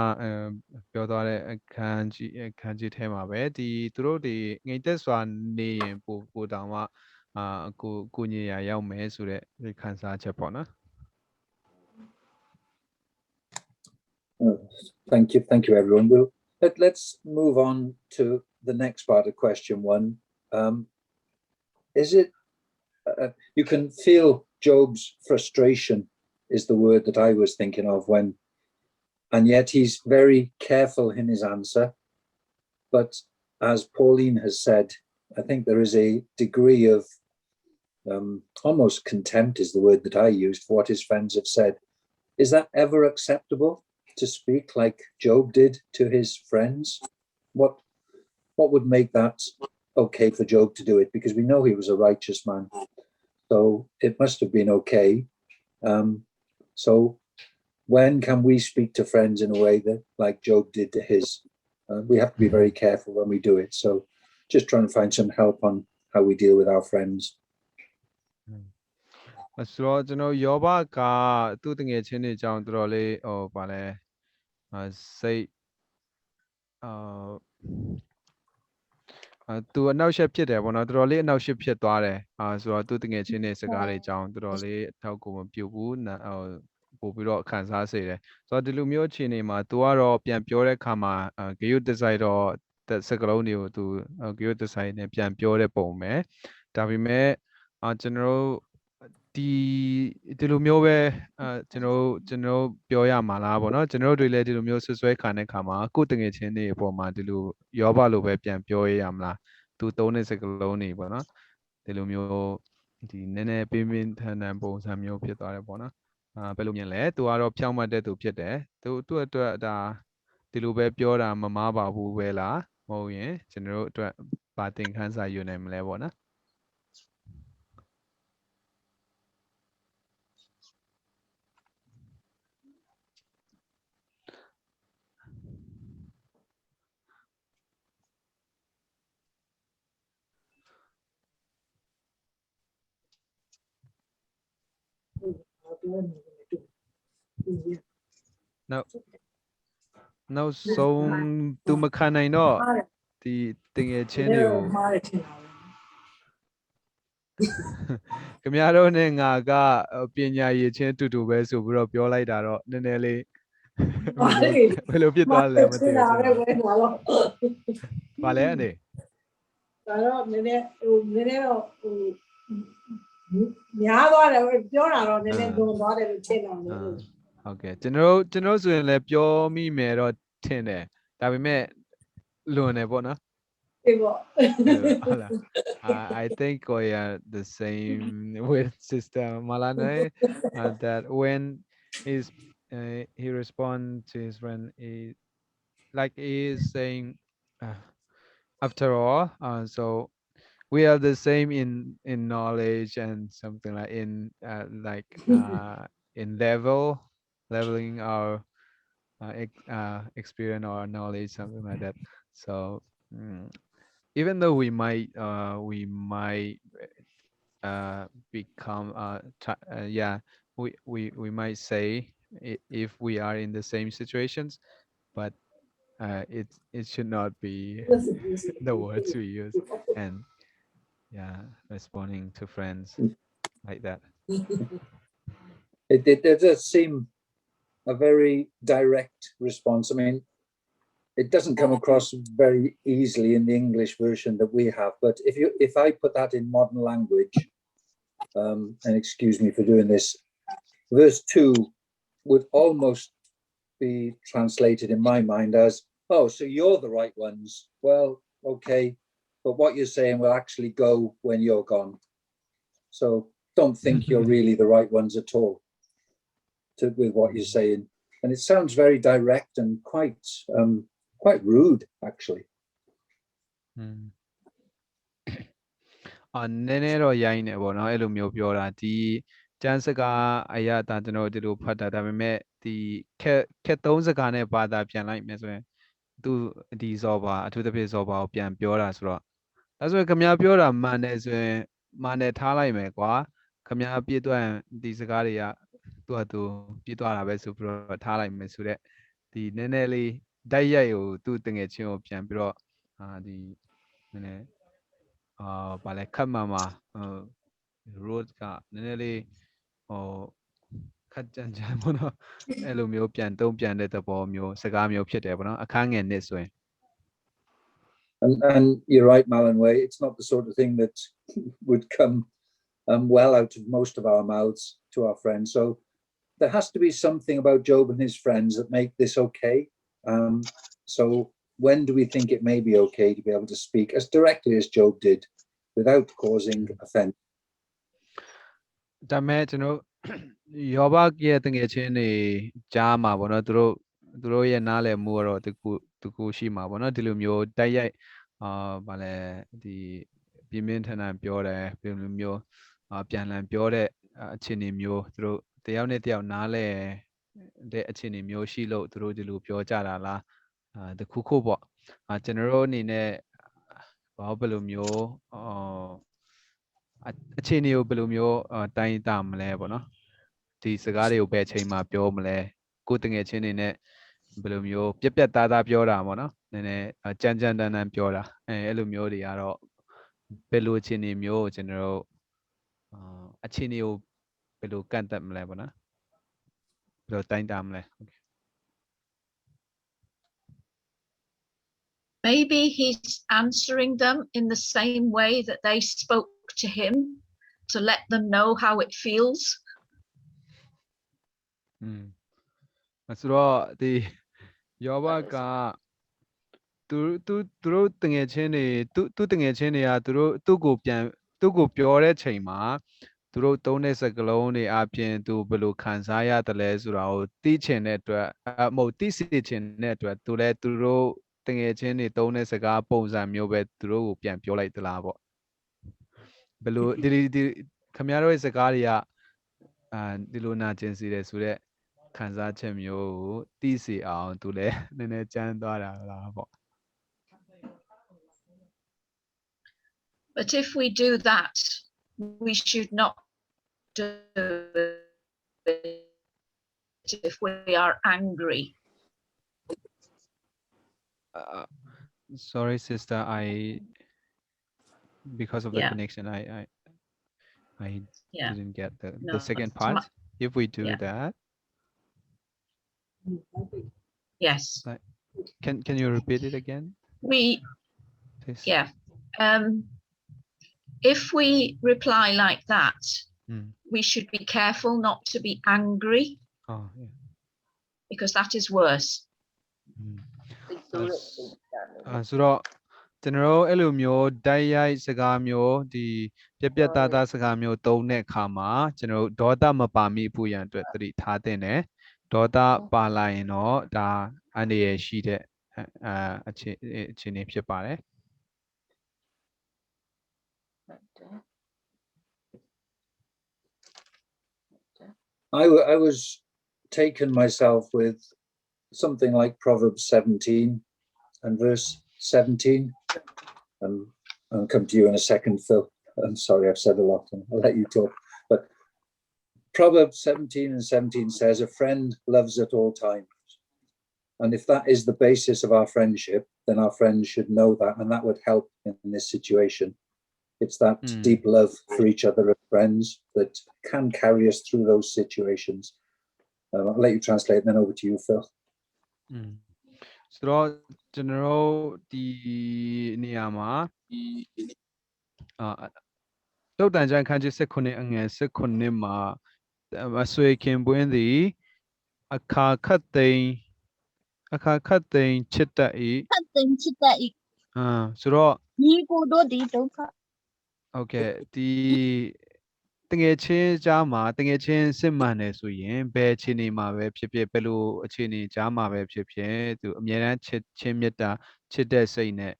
ပြောသွားတဲ့အခန်းကြီးထဲမှာပဲဒီသူတို့ဒီငိမ့်သက်စွာနေရင်ပိုတောင်မှကိုညင်ရရောက်မယ်ဆိုတဲ့ခံစားချက်ပေါ့နော် Thank you everyone. Let's move on to the next part of question 1. Is it you can feel Job's frustration is the word that I was thinking of when, and yet he's very careful in his answer. But as Pauline has said, I think there is a degree of almost contempt is the word that I used for what his friends have said. Is that ever acceptable to speak like Job did to his friends? What would make that okay for Job to do it? Because we know he was a righteous man. So it must have been okay. So when can we speak to friends in a way that like Job did to his? We have to be very careful when we do it. So just trying to find some help on how we deal with our friends. ဆိုတော့ကျွန်တော်ယောဘကသူ့တငယ်ချင်းတွေအကြောင်းတော်တော်လေးဗာလဲစိတ်သူအနောက်ရှက်ဖြစ်တယ်ပေါ့နော်တော်တော်လေးအနောက်ရှက်ဖြစ်သွားတယ်ဆိုတော့သူ့တငယ်ချင်းတွေစကားတွေအကြောင်းတော်တော်လေးအထောက်ကိုမပြုတ်ဘူးပို့ပြီးတော့ခံစားစေတယ်ဆိုတော့ဒီလိုမျိုးအခြေအနေမှာသူကတော့ပြန်ပြောတဲ့အခါမှာဂယုတစိုက်တော့စကားလုံးတွေကိုသူဂယုတစိုက်နဲ့ပြန်ပြောတဲ့ပုံပဲဒါပေမဲ့ကျွန်တော်ဒီလိုမျိုးပဲကျွန်တော်ပြောရမှာလားပေါ့နော်ကျွန်တော်တို့တွေလည်းဒီလိုမျိုးဆွဆွဲခံတဲ့ခါမှာကိုယ်တငယ်ချင်းတွေအပေါ်မှာဒီလိုယောဘလိုပဲပြန်ပြောရမှာလားသူသုံးတဲ့စကားလုံးတွေပေါ့နော်ဒီလိုမျိုးဒီနည်းနည်းပြင်းပြင်းထန်ထန်ပုံစံမျိုးဖြစ်သွားတယ်ပေါ့နော်ဘယ်လိုမြင်လဲသူကတော့ဖြောင်းမှတ်တဲ့သူဖြစ်တယ်သူ့အတွက်ဒါဒီလိုပဲပြောတာမမားပါဘူးပဲလားမဟုတ်ရင်ကျွန်တော်တို့အတွက်ဗာသင်ခန်းစာယူနိုင်မလဲပေါ့နော် နောက်ဆုံးသူမခံနိုင်တော့ဒီတငယ်ချင်းတွေကိုခင်ဗျားတို့နဲ့ငါကပညာရည်ချင်းတူတူပဲဆိုပြီးတော့ပြောလိုက်တာတော့နည်းနည်းလေးဘယ်လိုဖြစ်သွားလဲမသိဘူးဘာလဲအနေဒါတော့နည်းနည်းတော့များသွားတယ်ပြောတာတော့နည်းနည်းဒုံသွားတယ်လို့ထင်တာလေဟုတ်ကဲ့ကျွန်တော်ဆိုရင်လည်းပြောမိမယ်တော့ထင်တယ်ဒါပေမဲ့လွန်တယ်ပေါ့နော်I think we are the same with Sister Malane that when he responds to his friend he is saying after all so we are the same in knowledge and something like in leveling our experience or knowledge, something like that. So even though we might become we might say if we are in the same situations, but it should not be the words we use and responding to friends like that. It does seem a very direct response. I mean, it doesn't come across very easily in the English version that we have, but if I put that in modern language, and excuse me for doing this, verse 2 would almost be translated in my mind as, oh, so you're the right ones. Well, okay, but what you're saying will actually go when you're gone. So don't think you're really the right ones at all with what you're saying. And it sounds very direct and quite rude, actually. နည်းနည်းတော့ရိုင်းနေပေါ့နော်အဲ့လိုမျိုးပြောတာဒီကျမ်းစကားအရာဒါကျွန်တော်ဒီလိုဖတ်တာဒါပေမဲ့ဒီခက်သုံးစကားနဲ့ဘာသာပြန်လိုက်မယ်ဆိုရင်သူဒီဇော်ပါအထူးသဖြင့်ဇော်ပါကိုပြန်ပြောတာဆိုတော့ဒါဆိုရင်ခမည်းပြောတာမှန်တယ်ဆိုရင်မှန်တယ်ထားလိုက်မယ်ကွာခမည်းပြည့်သွားရင်ဒီစကားတွေကသူ့အတူပြည့်သွားတာပဲဆိုပြီးတော့ထားလိုက်မယ်ဆိုတော့ဒီနည်းနည်းလေးဓာတ်ရိုက်ကိုသူ့တငယ်ချင်းကိုပြန်ပြီးတော့ဒီနည်းနည်းဘာလဲခတ်မှမှာroad ကနည်းနည်းလေးခတ်ကြမ်းကြမ်းပေါ့နော်အဲ့လိုမျိုးပြန်တုံးပြန်တဲ့သဘောမျိုးစကားမျိုးဖြစ်တယ်ပေါ့နော်အခန်းငယ်နှစ်ဆိုရင် And you're right, Malanway, it's not the sort of thing that would come well out of most of our mouths to our friends. So there has to be something about Job and his friends that make this okay. So when do we think it may be okay to be able to speak as directly as Job did without causing offense? ဒါမဲ့ကျွန်တော်ယောဘရဲ့တငယ်ချင်းတွေကြားမှာပေါ့နော်သူတို့ရဲ့နားလည်မှုကတော့တကူရှိမှာပေါ့နော်ဒီလိုမျိုးတိုက်ရိုက်ဗာလဲဒီပြင်းပြင်းထန်ထန်ပြောတယ်ဒီလိုမျိုးပြန်လည်ပြောတဲ့အခြေအနေမျိုးသူတို့တယောက်နဲ့တယောက်နားလည်တဲ့အခြေအနေမျိုးရှိလို့သူတို့ဒီလိုပြောကြတာလားတခုခုပေါ့ကျွန်တော်တို့အနေနဲ့ဘာဘယ်လိုမျိုးအခြေအနေကိုဘယ်လိုမျိုးတိုင်းတာမလဲပေါ့နော်ဒီစကားတွေကိုဘယ်အချိန်မှာပြောမလဲကိုတငယ်ချင်းတွေနဲ့ဘယ်လိုမျိုးပြက်ပြက်သားသားပြောတာပေါ့နော်နည်းနည်းကြမ်းကြမ်းတမ်းတမ်းပြောတာအဲ့လိုမျိုးတွေကတော့ဘယ်လိုအခြေအနေမျိုးကိုကျွန်တော်တို့အခြေအနေကိုဘယ်လိုကန့်သက်မလဲပေါ့နော်ဘယ်လိုတိုင်းတာမလဲ Maybe he's answering them in the same way that they spoke to him to let them know how it feels. ဆိုတော့ဒီယောဘကသူတို့တငယ်ချင်းတွေသူတငယ်ချင်းတွေကသူ့ကိုပြောတဲ့ချိန်မှာသူတို့သုံးတဲ့စကားလုံးတွေအပြင်သူဘယ်လိုခံစားရတယ်လဲဆိုတာကိုသိချင်တဲ့အတွက်မဟုတ်သိစေချင်တဲ့အတွက်သူလည်းသူတို့တငယ်ချင်းတွေသုံးတဲ့စကားပုံစံမျိုးပဲသူတို့ကိုပြန်ပြောလိုက်သလားပေါ့ဘယ်လိုဒီခင်ဗျားတို့ရဲ့စကားတွေကဒီလိုနာကျင်စီတယ်ဆိုတော့ခံစားချက်မျိုးကိုသိစေအောင်သူလည်းနည်းနည်းကြမ်းသွားတာလားပေါ့ But if we do that, we should not do it if we are angry. Sorry, sister. Because of the connection, I didn't get the second part. If we do that, yes. Can you repeat it again? Please. If we reply like that, we should be careful not to be angry. Because that is worse. ဆိုတော့ကျွန်တော်တို့အဲ့လိုမျိုးဓာတ်ရိုက်စကားမျိုးဒီပြက်ပြက်သားသားစကားမျိုးသုံးတဲ့အခါမှာကျွန်တော်တို့ဒေါသမပါမိဖို့ရန်အတွက်သတိထားသင့်တယ်ဒေါသပါလာရင်တော့ဒါအန္တရာယ်ရှိတဲ့အခြေအနေဖြစ်ပါတယ် I was taken myself with something like Proverbs 17 and verse 17. I'll come to you in a second, Phil. I'm sorry, I've said a lot and I'll let you talk. But Proverbs 17 and 17 says, a friend loves at all times. And if that is the basis of our friendship, then our friends should know that, and that would help in this situation. It's that deep love for each other as friends that can carry us through those situations. I'll let you translate and then over to you, Phil. So,ကျွန်တော်တို့ဒီနေရာမှာတုတ်တန်ကျမ်းခန်းကြီး19အငယ်19မှာ အဆွေခင်ပွင်းသည်အခါခတ်သိမ်းချစ်တတ်၏ ခတ်သိမ်းချစ်တတ်၏ ဆိုတော့ ညီကိုတို့ဒီဒုက္ခ Okay ဒီတငယ်ချင်းကြားမှာတငယ်ချင်းစစ်မှန်တယ်ဆိုရင်ဘယ်အခြေအနေမှာပဲဖြစ်ဖြစ်ဘယ်လိုအခြေအနေကြားမှာပဲဖြစ်ဖြစ်သူအမြဲတမ်းချစ်ချင်းမေတ္တာချစ်တဲ့စိတ်နဲ့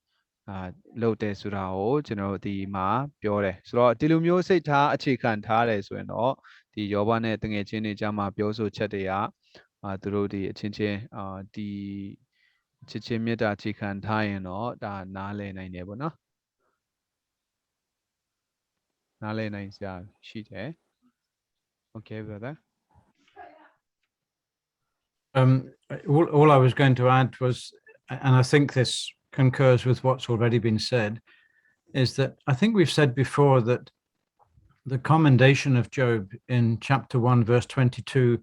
လုပ်တယ်ဆိုတာကိုကျွန်တော်တို့ဒီမှာပြောတယ်ဆိုတော့ဒီလိုမျိုးစိတ်ထားအခြေခံထားတယ်ဆိုရင်တော့ဒီယောဘနဲ့တငယ်ချင်းတွေကြားမှာပြောဆိုချက်တွေကသူတို့ဒီအချင်းချင်းဒီချစ်ချင်းမေတ္တာအခြေခံထားရင်တော့ဒါနားလည်နိုင်တယ်ပေါ့နော်နားလည်နိုင်စရာရှိတယ် Okay brother all I was going to add was, and I think this concurs with what's already been said, is that I think we've said before that the commendation of Job in chapter 1 verse 22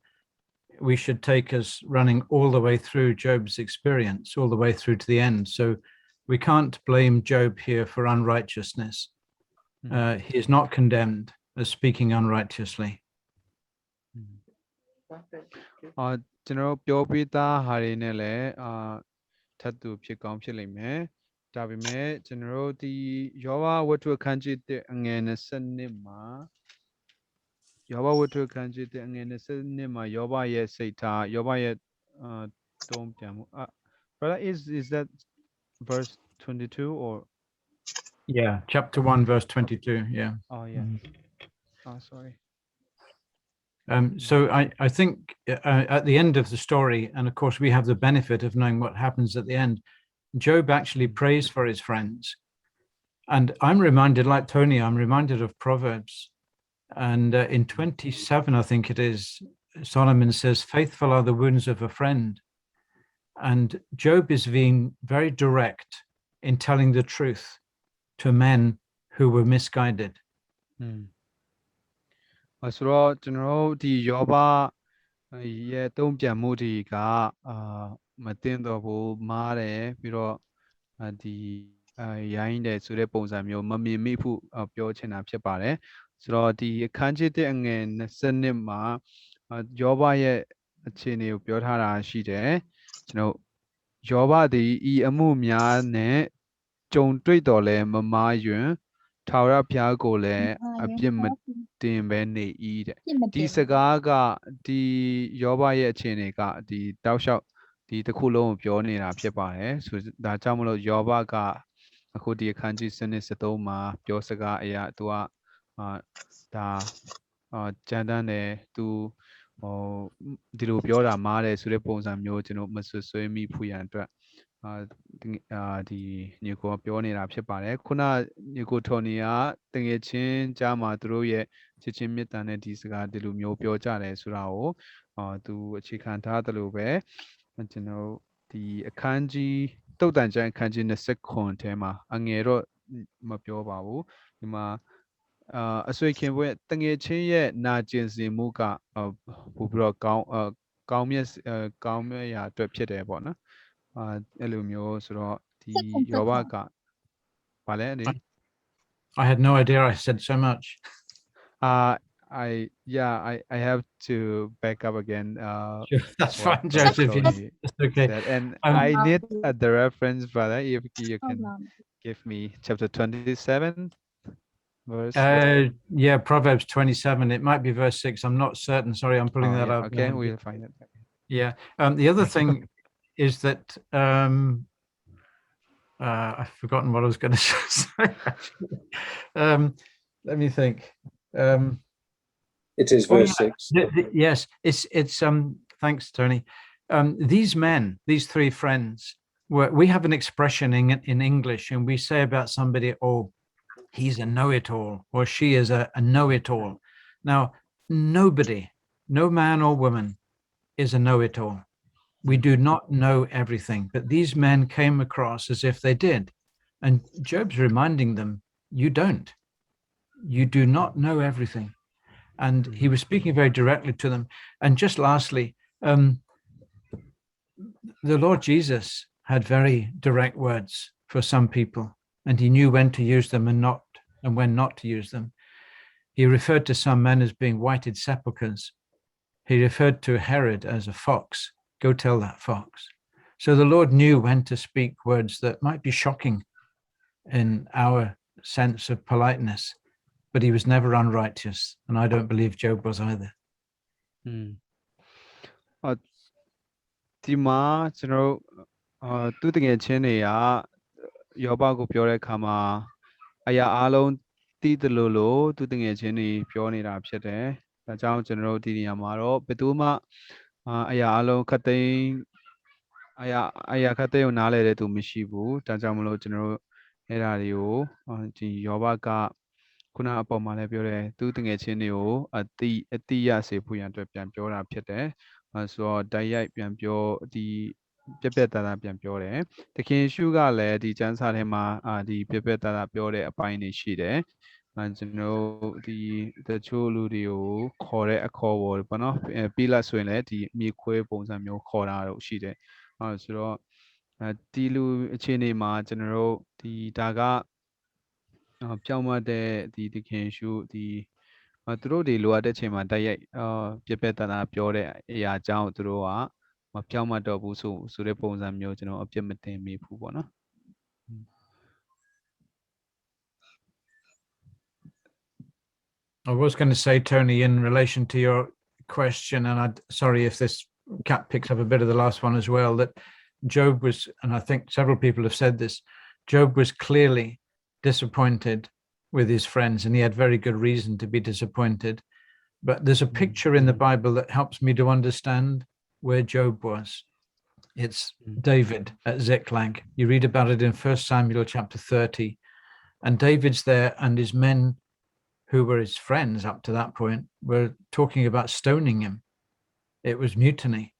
we should take as running all the way through Job's experience, all the way through to the end. So we can't blame Job here for unrighteousness. He is not condemned as speaking unrighteously. ကျွန်တော်ပြောပြီးသားဟာတွေနဲ့လည်းထပ်တူဖြစ်ကောင်းဖြစ်လိမ့်မယ်ဒါပေမဲ့ကျွန်တော်တို့ဒီယောဘဝတ္ထုအခန်းကြီး1အငယ်20မှာယောဘဝတ္ထုအခန်းကြီး1အငယ်20မှာယောဘရဲ့စိတ်ထားယောဘရဲ့တုံ့ပြန်မှု brother is that verse 22 or yeah chapter 1 verse 22 yeah oh yeah sorry so I think at the end of the story, and of course we have the benefit of knowing what happens at the end, Job actually prays for his friends. And I'm reminded, like Tony, I'm reminded of Proverbs. And in 27, I think it is, Solomon says, faithful are the wounds of a friend. And Job is being very direct in telling the truth to men who were misguided. ဆိုတော့ကျွန်တော်တို့ဒီယောဘရဲ့တုံ့ပြန်မှုတွေကမတင်တော့ဘူးမားတယ်ပြီးတော့ဒီရိုင်းတယ်ဆိုတဲ့ပုံစံမျိုးမမြင်မိဘူးပြောချင်တာဖြစ်ပါတယ်ဆိုတော့ဒီအခန်းကြီး1အငယ်20မှာယောဘရဲ့အခြေအနေကိုပြောထားတာရှိတယ်ကျွန်တော်ယောဘသည်ဤအမှုများနဲ့ကြုံတွေ့တော်လဲမမားယွင်ထာဝရဘုရားကိုလည်းအပြစ်မတင်ပဲနေ၏တဲ့ဒီစကားကဒီယောဘရဲ့အခြေအနေကဒီတောက်လျှောက်ဒီတစ်ခုလုံးကိုပြောနေတာဖြစ်ပါတယ်ဆိုဒါကြောင့်မလို့ယောဘကအခုဒီအခန်းကြီး73မှာပြောစကားအရာသူကဒါကြမ်းတမ်းတယ်သူဒီလိုပြောတာမားတယ်ဆိုတဲ့ပုံစံမျိုးကျွန်တော်မဆွေးမိဖို့ရန်အတွက်ဒီညီကိုပြောနေတာဖြစ်ပါတယ်ခုနညီကိုထော်နီကတကယ်ချင်းကြားမှာသူတို့ရဲ့ချစ်ချင်းမေတ္တာနဲ့ဒီစကားဒီလိုမျိုးပြောကြတယ်ဆိုတာကိုသူအခြေခံထားတယ်လို့ပဲကျွန်တော်ဒီအခန်းကြီးတုတ်တန်ကျမ်းအခန်းကြီး29ထဲမှာအငယ်တော့မပြောပါဘူးဒီမှာအဆွေခင်ပွဲတငယ်ချင်းရဲ့နာကျင်စီမှုကပို့ပြီးတော့ကောင်းမြတ်ရာအတွက်ဖြစ်တယ်ပေါ့နော်အဲ့လိုမျိုးဆိုတော့ဒီယောဘကဘာလဲနေ I had no idea I said so much I have to back up again sure, that's fine Joseph it's okay and I need the reference brother if you can give me chapter 27 verse yeah Proverbs 27 it might be verse 6 I'm not certain sorry I'm pulling that up okay we'll find it yeah the other thing is that I've forgotten what I was going to say let me think it is verse 6 yes it's thanks Tony these men these three friends we have an expression in English and we say about somebody oh he's a know-it-all or she is a know-it-all now nobody no man or woman is a know-it-all we do not know everything but these men came across as if they did and Job's reminding them you don't you do not know everything and he was speaking very directly to them and just lastly the Lord Jesus had very direct words for some people and he knew when to use them and when not to use them He referred to some men as being whited sepulchres. He referred to Herod as a fox. Go tell that fox. So the Lord knew when to speak words that might be shocking in our sense of politeness, but he was never unrighteous, and I don't believe Job was either. ဒီမှာကျွန်တော်သူတကယ်ချင်းတွေကယောဘကိုပြောတဲ့အခါမှာအရာအလုံးတည်တယ်လို့သူတကယ်ချင်းတွေပြောနေတာဖြစ်တယ်။ဒါကြောင့်ကျွန်တော်တို့ဒီနေရာမှာတော့ဘယ်သူမှအရာအလုံးခတ်သိမ်းအရာခတ်သိမ်းကိုနားလဲတဲ့သူမရှိဘူး။ဒါကြောင့်မလို့ကျွန်တော်တို့အဲ့ဒါတွေကိုဒီယောဘကခုနအပေါ်မှာလည်းပြောတယ်သူတကယ်ချင်းတွေကိုအတိရစေဖို့ရန်အတွက်ပြန်ပြောတာဖြစ်တယ်။ဆိုတော့တိုက်ရိုက်ပြန်ပြောဒီပြက်သားသားပြန်ပြောတယ်။တခင်ရှုကလည်းဒီကျမ်းစာထဲမှာဒီပြက်သားသားပြောတဲ့အပိုင်းတွေရှိတယ်။ကျွန်တော်ဒီတချို့လူတွေကိုခေါ်တဲ့အခေါ်ပေါ်ပေါ့နော်။ပြီးလားဆိုရင်လည်းဒီမြေခွဲပုံစံမျိုးခေါ်တာတော့ရှိတယ်။ဆိုတော့ဒီလူအခြေအနေမှာကျွန်တော်တို့ဒီဒါကပြောင်းမတဲ့ဒီတခင်ရှုဒီသူတို့တွေလိုအပ်တဲ့ချိန်မှာတိုက်ရိုက်ပြက်သားပြောတဲ့အရာအကြောင်းသူတို့ကမပြောင်းမတော့ဘူးဆိုတဲ့ပုံစံမျိုးကျွန်တော်အပြစ်မတင်မိဘူးပေါ့နော် I was going to say, Tony, in relation to your question, and I'm sorry if this Cat picks up a bit of the last one as well, that Job was, and I think several people have said this, Job was clearly disappointed with his friends, and he had very good reason to be disappointed. But there's a picture in the Bible that helps me to understand where Job was. It's David at Ziklag. You read about it in 1 Samuel chapter 30. And David's there, and his men, who were his friends up to that point, were talking about stoning him. It was mutiny.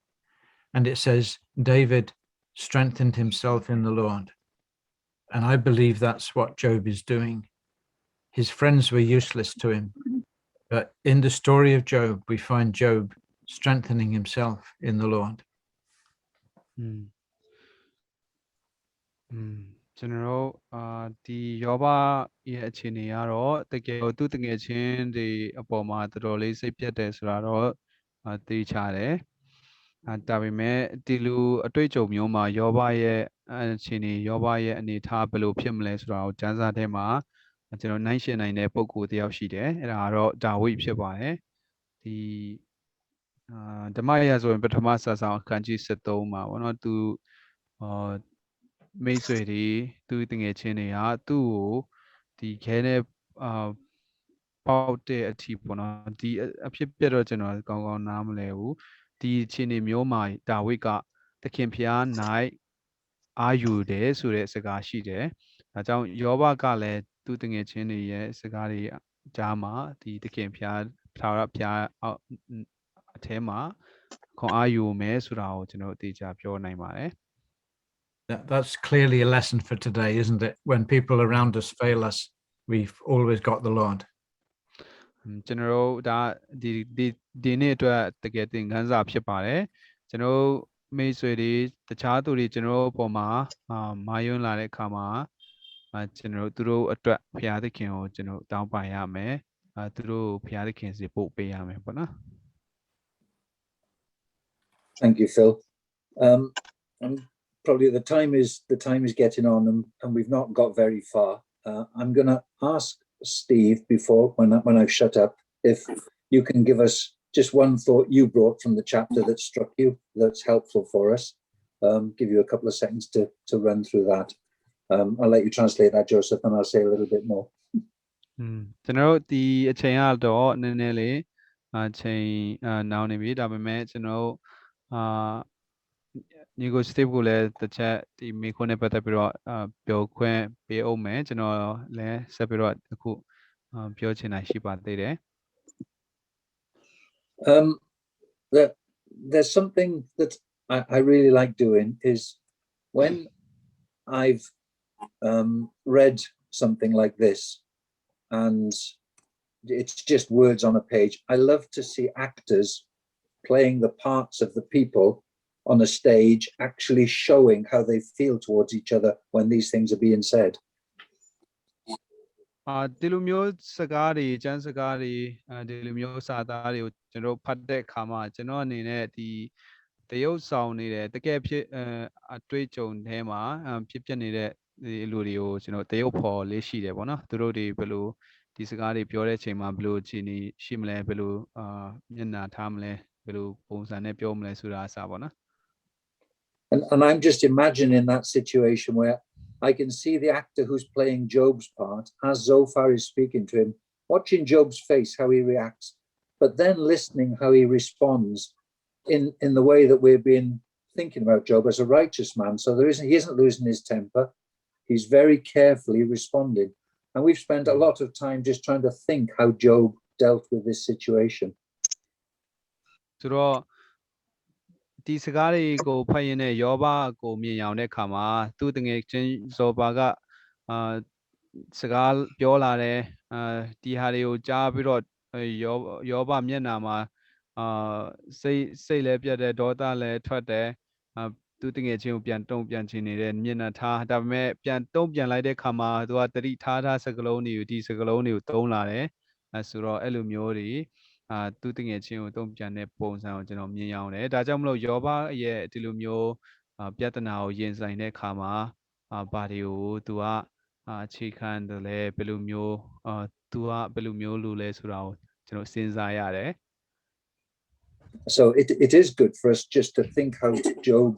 And it says, David strengthened himself in the Lord. And I believe that's what Job is doing. His friends were useless to him. But in the story of Job, we find Job strengthening himself in the Lord. ကျွန်တော်ဒီယောဘရဲ့အခြေအနေကတော့တကယ်သူတကယ်ချင်းဒီအပေါ်မှာတော်တော်လေးစိတ်ပြတ်တယ်ဆိုတာတော့သိချတယ်ဒါပေမဲ့ဒီလူအတွေ့အကြုံမျိုးမှာယောဘရဲ့အခြေအနေယောဘရဲ့အနေအထားဘယ်လိုဖြစ်မလဲဆိုတာကိုကျမ်းစာထဲမှာကျွန်တော်နိုင်ရှင်နိုင်တဲ့ပုံကိုတယောက်ရှိတယ်အဲ့ဒါကတော့ဒါဝိဖြစ်ပါတယ်ဒီဓမ္မရာဆိုရင်ပထမစာဆောင်အခန်းကြီး73မှာပေါ့နော်သူမိတ်ဆွေတွေသူတငယ်ချင်းတွေကသူ့ကိုဒီခဲနဲ့ပေါက်တဲ့အထိပေါ့နော်ဒီအဖြစ်ပြတော့ကျွန်တော်ကောင်းကောင်းနားမလဲဘူးဒီအခြေအနေမျိုးမှာဒါဝိဒ်ကသခင်ဖျား၌အာယူတယ်ဆိုတဲ့စကားရှိတယ်ဒါကြောင့်ယောဘကလည်းသူတငယ်ချင်းတွေရဲ့စကားတွေကြားမှာဒီသခင်ဖျားထာဝရဖျားအထဲမှာခွန်အာယူမယ်ဆိုတာကိုကျွန်တော်အတိအကျပြောနိုင်ပါတယ်That's clearly a lesson for today, isn't it? When people around us fail us, we've always got the Lord. ကျွန်တော်တို့ဒါဒီနေ့အတွက်တကယ်သင်ခန်းစာဖြစ်ပါတယ်ကျွန်တော်မိတ်ဆွေတွေတခြားသူတွေကျွန်တော်အပေါ်မှာမာယွန်းလာတဲ့အခါမှာကျွန်တော်သူတို့အတွက်ဘုရားသခင်ကိုကျွန်တော်တောင်းပန်ရမယ်သူတို့ဘုရားသခင်စီပို့ပေးရမယ်ပေါ့နော် Thank you, Phil. Probably the time is getting on, and we've not got very far. I'm going to ask Steve before when I've shut up if you can give us just one thought you brought from the chapter that struck you that's helpful for us. Give you a couple of seconds to run through that. I'll let you translate that, Joseph, and I'll say a little bit more. ကျွန်တော်ဒီအချိန်ကတော့နည်းနည်းလေးအချိန်နောင်နေပြီဒါပေမဲ့ကျွန်တော်ညီကို Steve ကိုလည်းတစ်ချက်ဒီမိခွန်းနဲ့ပတ်သက်ပြီးတော့ပြောခွင့်ပေးအောင်မယ်ကျွန်တော်လည်းဆက်ပြီးတော့အခုပြောချင်တာရှိပါသေးတယ် There's something that I really like doing is when I've read something like this and it's just words on a page. I love to see actors playing the parts of the people on a stage, actually showing how they feel towards each other when these things are being said. ဒီလိုမျိုးစကားတွေကျမ်းစကားတွေဒီလိုမျိုးစာသားတွေကိုကျွန်တော်ဖတ်တဲ့အခါမှာကျွန်တော်အနေနဲ့ဒီတရုပ်ဆောင်နေတဲ့တကယ်ဖြစ်အတွေ့အကြုံထဲမှာဖြစ်ပျက်နေတဲ့ဒီလူတွေကိုကျွန်တော်တရုပ်ဖော်လေးရှိတယ်ပေါ့နော်သူတို့တွေဘယ်လိုဒီစကားတွေပြောတဲ့အချိန်မှာဘယ်လိုအခြေအနေရှိမလဲဘယ်လိုမျက်နှာထားမလဲဘယ်လိုပုံစံနဲ့ပြောမလဲဆိုတာအစားပေါ့နော် And I'm just imagining that situation where I can see the actor who's playing Job's part as Zophar is speaking to him, watching Job's face, how he reacts, but then listening how he responds in the way that we've been thinking about Job as a righteous man. So he isn't losing his temper. He's very carefully responding. And we've spent a lot of time just trying to think how Job dealt with this situation. So, ဒီစကားတွေကိုဖတ်ရင်းနဲ့ယောဘကိုမြင်ရောက်တဲ့အခါမှာသူတငယ်ချင်းဇောဘာကစကားပြောလာတယ်ဒီဟာတွေကိုကြားပြီးတော့ယောဘမျက်နှာမှာစိတ်လည်းပြတ်တယ်ဒေါသလည်းထွက်တယ်သူတငယ်ချင်းကိုပြန်တုံ့ပြန်ချင်နေတဲ့မျက်နှာထားဒါပေမဲ့ပြန်တုံ့ပြန်လိုက်တဲ့အခါမှာသူကတတိထားစကလုံးတွေကိုဒီစကလုံးတွေကိုသုံးလာတယ်ဆိုတော့အဲ့လိုမျိုးတွေသူတငယ်ချင်းကိုတုံ့ပြန်တဲ့ပုံစံကိုကျွန်တော်မြင်ရအောင်တယ်ဒါကြောင့်မလို့ယောဘရဲ့ဒီလိုမျိုးပြဿနာကိုရင်ဆိုင်တဲ့အခါမှာဘာတွေကိုသူကအခြေခံတယ်လဲဘယ်လိုမျိုးသူကဘယ်လိုမျိုးလူလဲဆိုတာကိုကျွန်တော်စဉ်းစားရတယ် So it is good for us just to think how Job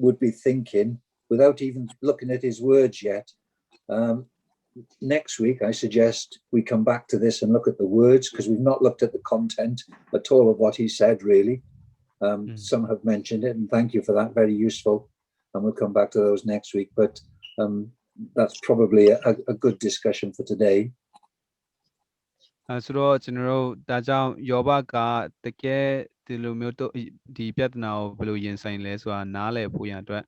would be thinking without even looking at his words yet. Next week, I suggest we come back to this and look at the words because we've not looked at the content at all of what he said, really. Some have mentioned it, and thank you for that. Very useful. And we'll come back to those next week. But that's probably a good discussion for today. ဆိုတော့ကျွန်တော်တို့ဒါကြောင့်ယောဘကတကယ်ဒီလိုမျိုးဒီပြဿနာကိုဘယ်လိုရင်ဆိုင်လဲဆိုတာနားလည်ဖို့ရန်အတွက်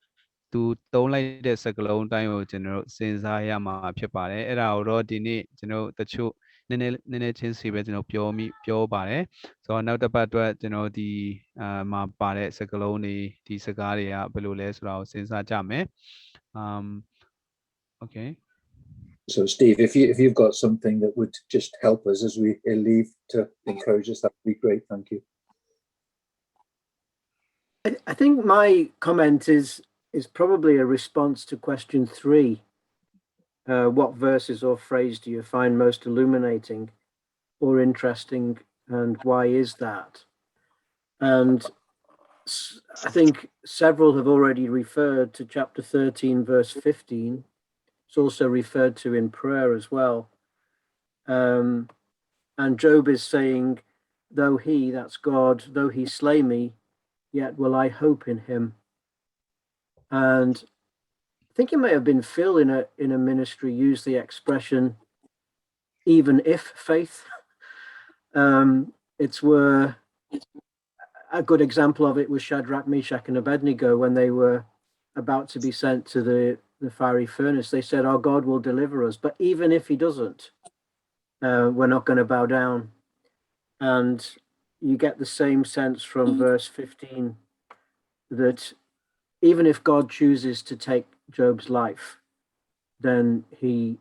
သူသုံးလိုက်တဲ့စကားလုံးတိုင်းကိုကျွန်တော်တို့စဉ်းစားရမှာဖြစ်ပါတယ်အဲ့ဒါကိုတော့ဒီနေ့ကျွန်တော်တချို့နည်းနည်းချင်းစီပဲကျွန်တော်ပြောပါတယ်ဆိုတော့နောက်တစ်ပတ်အတွက်ကျွန်တော်ဒီမှာပါတဲ့စကားလုံးတွေဒီစကားတွေကဘယ်လိုလဲဆိုတာကိုစဉ်းစားကြမယ် okay So Steve, if you've got something that would just help us as we leave to encourage us, that would be great. Thank you. I think my comment is probably a response to question 3. What verses or phrase do you find most illuminating or interesting, and why is that? And I think several have already referred to chapter 13, verse 15. It's also referred to in prayer as well. And Job is saying, though he, that's God, though he slay me, yet will I hope in him. And I think it may have been Phil in a ministry used the expression, even if faith. It's where a good example of it was Shadrach, Meshach, and Abednego when they were about to be sent to the fiery furnace. They said, our God will deliver us, but even if he doesn't, we're not going to bow down. And you get the same sense from verse 15 that even if God chooses to take Job's life, then he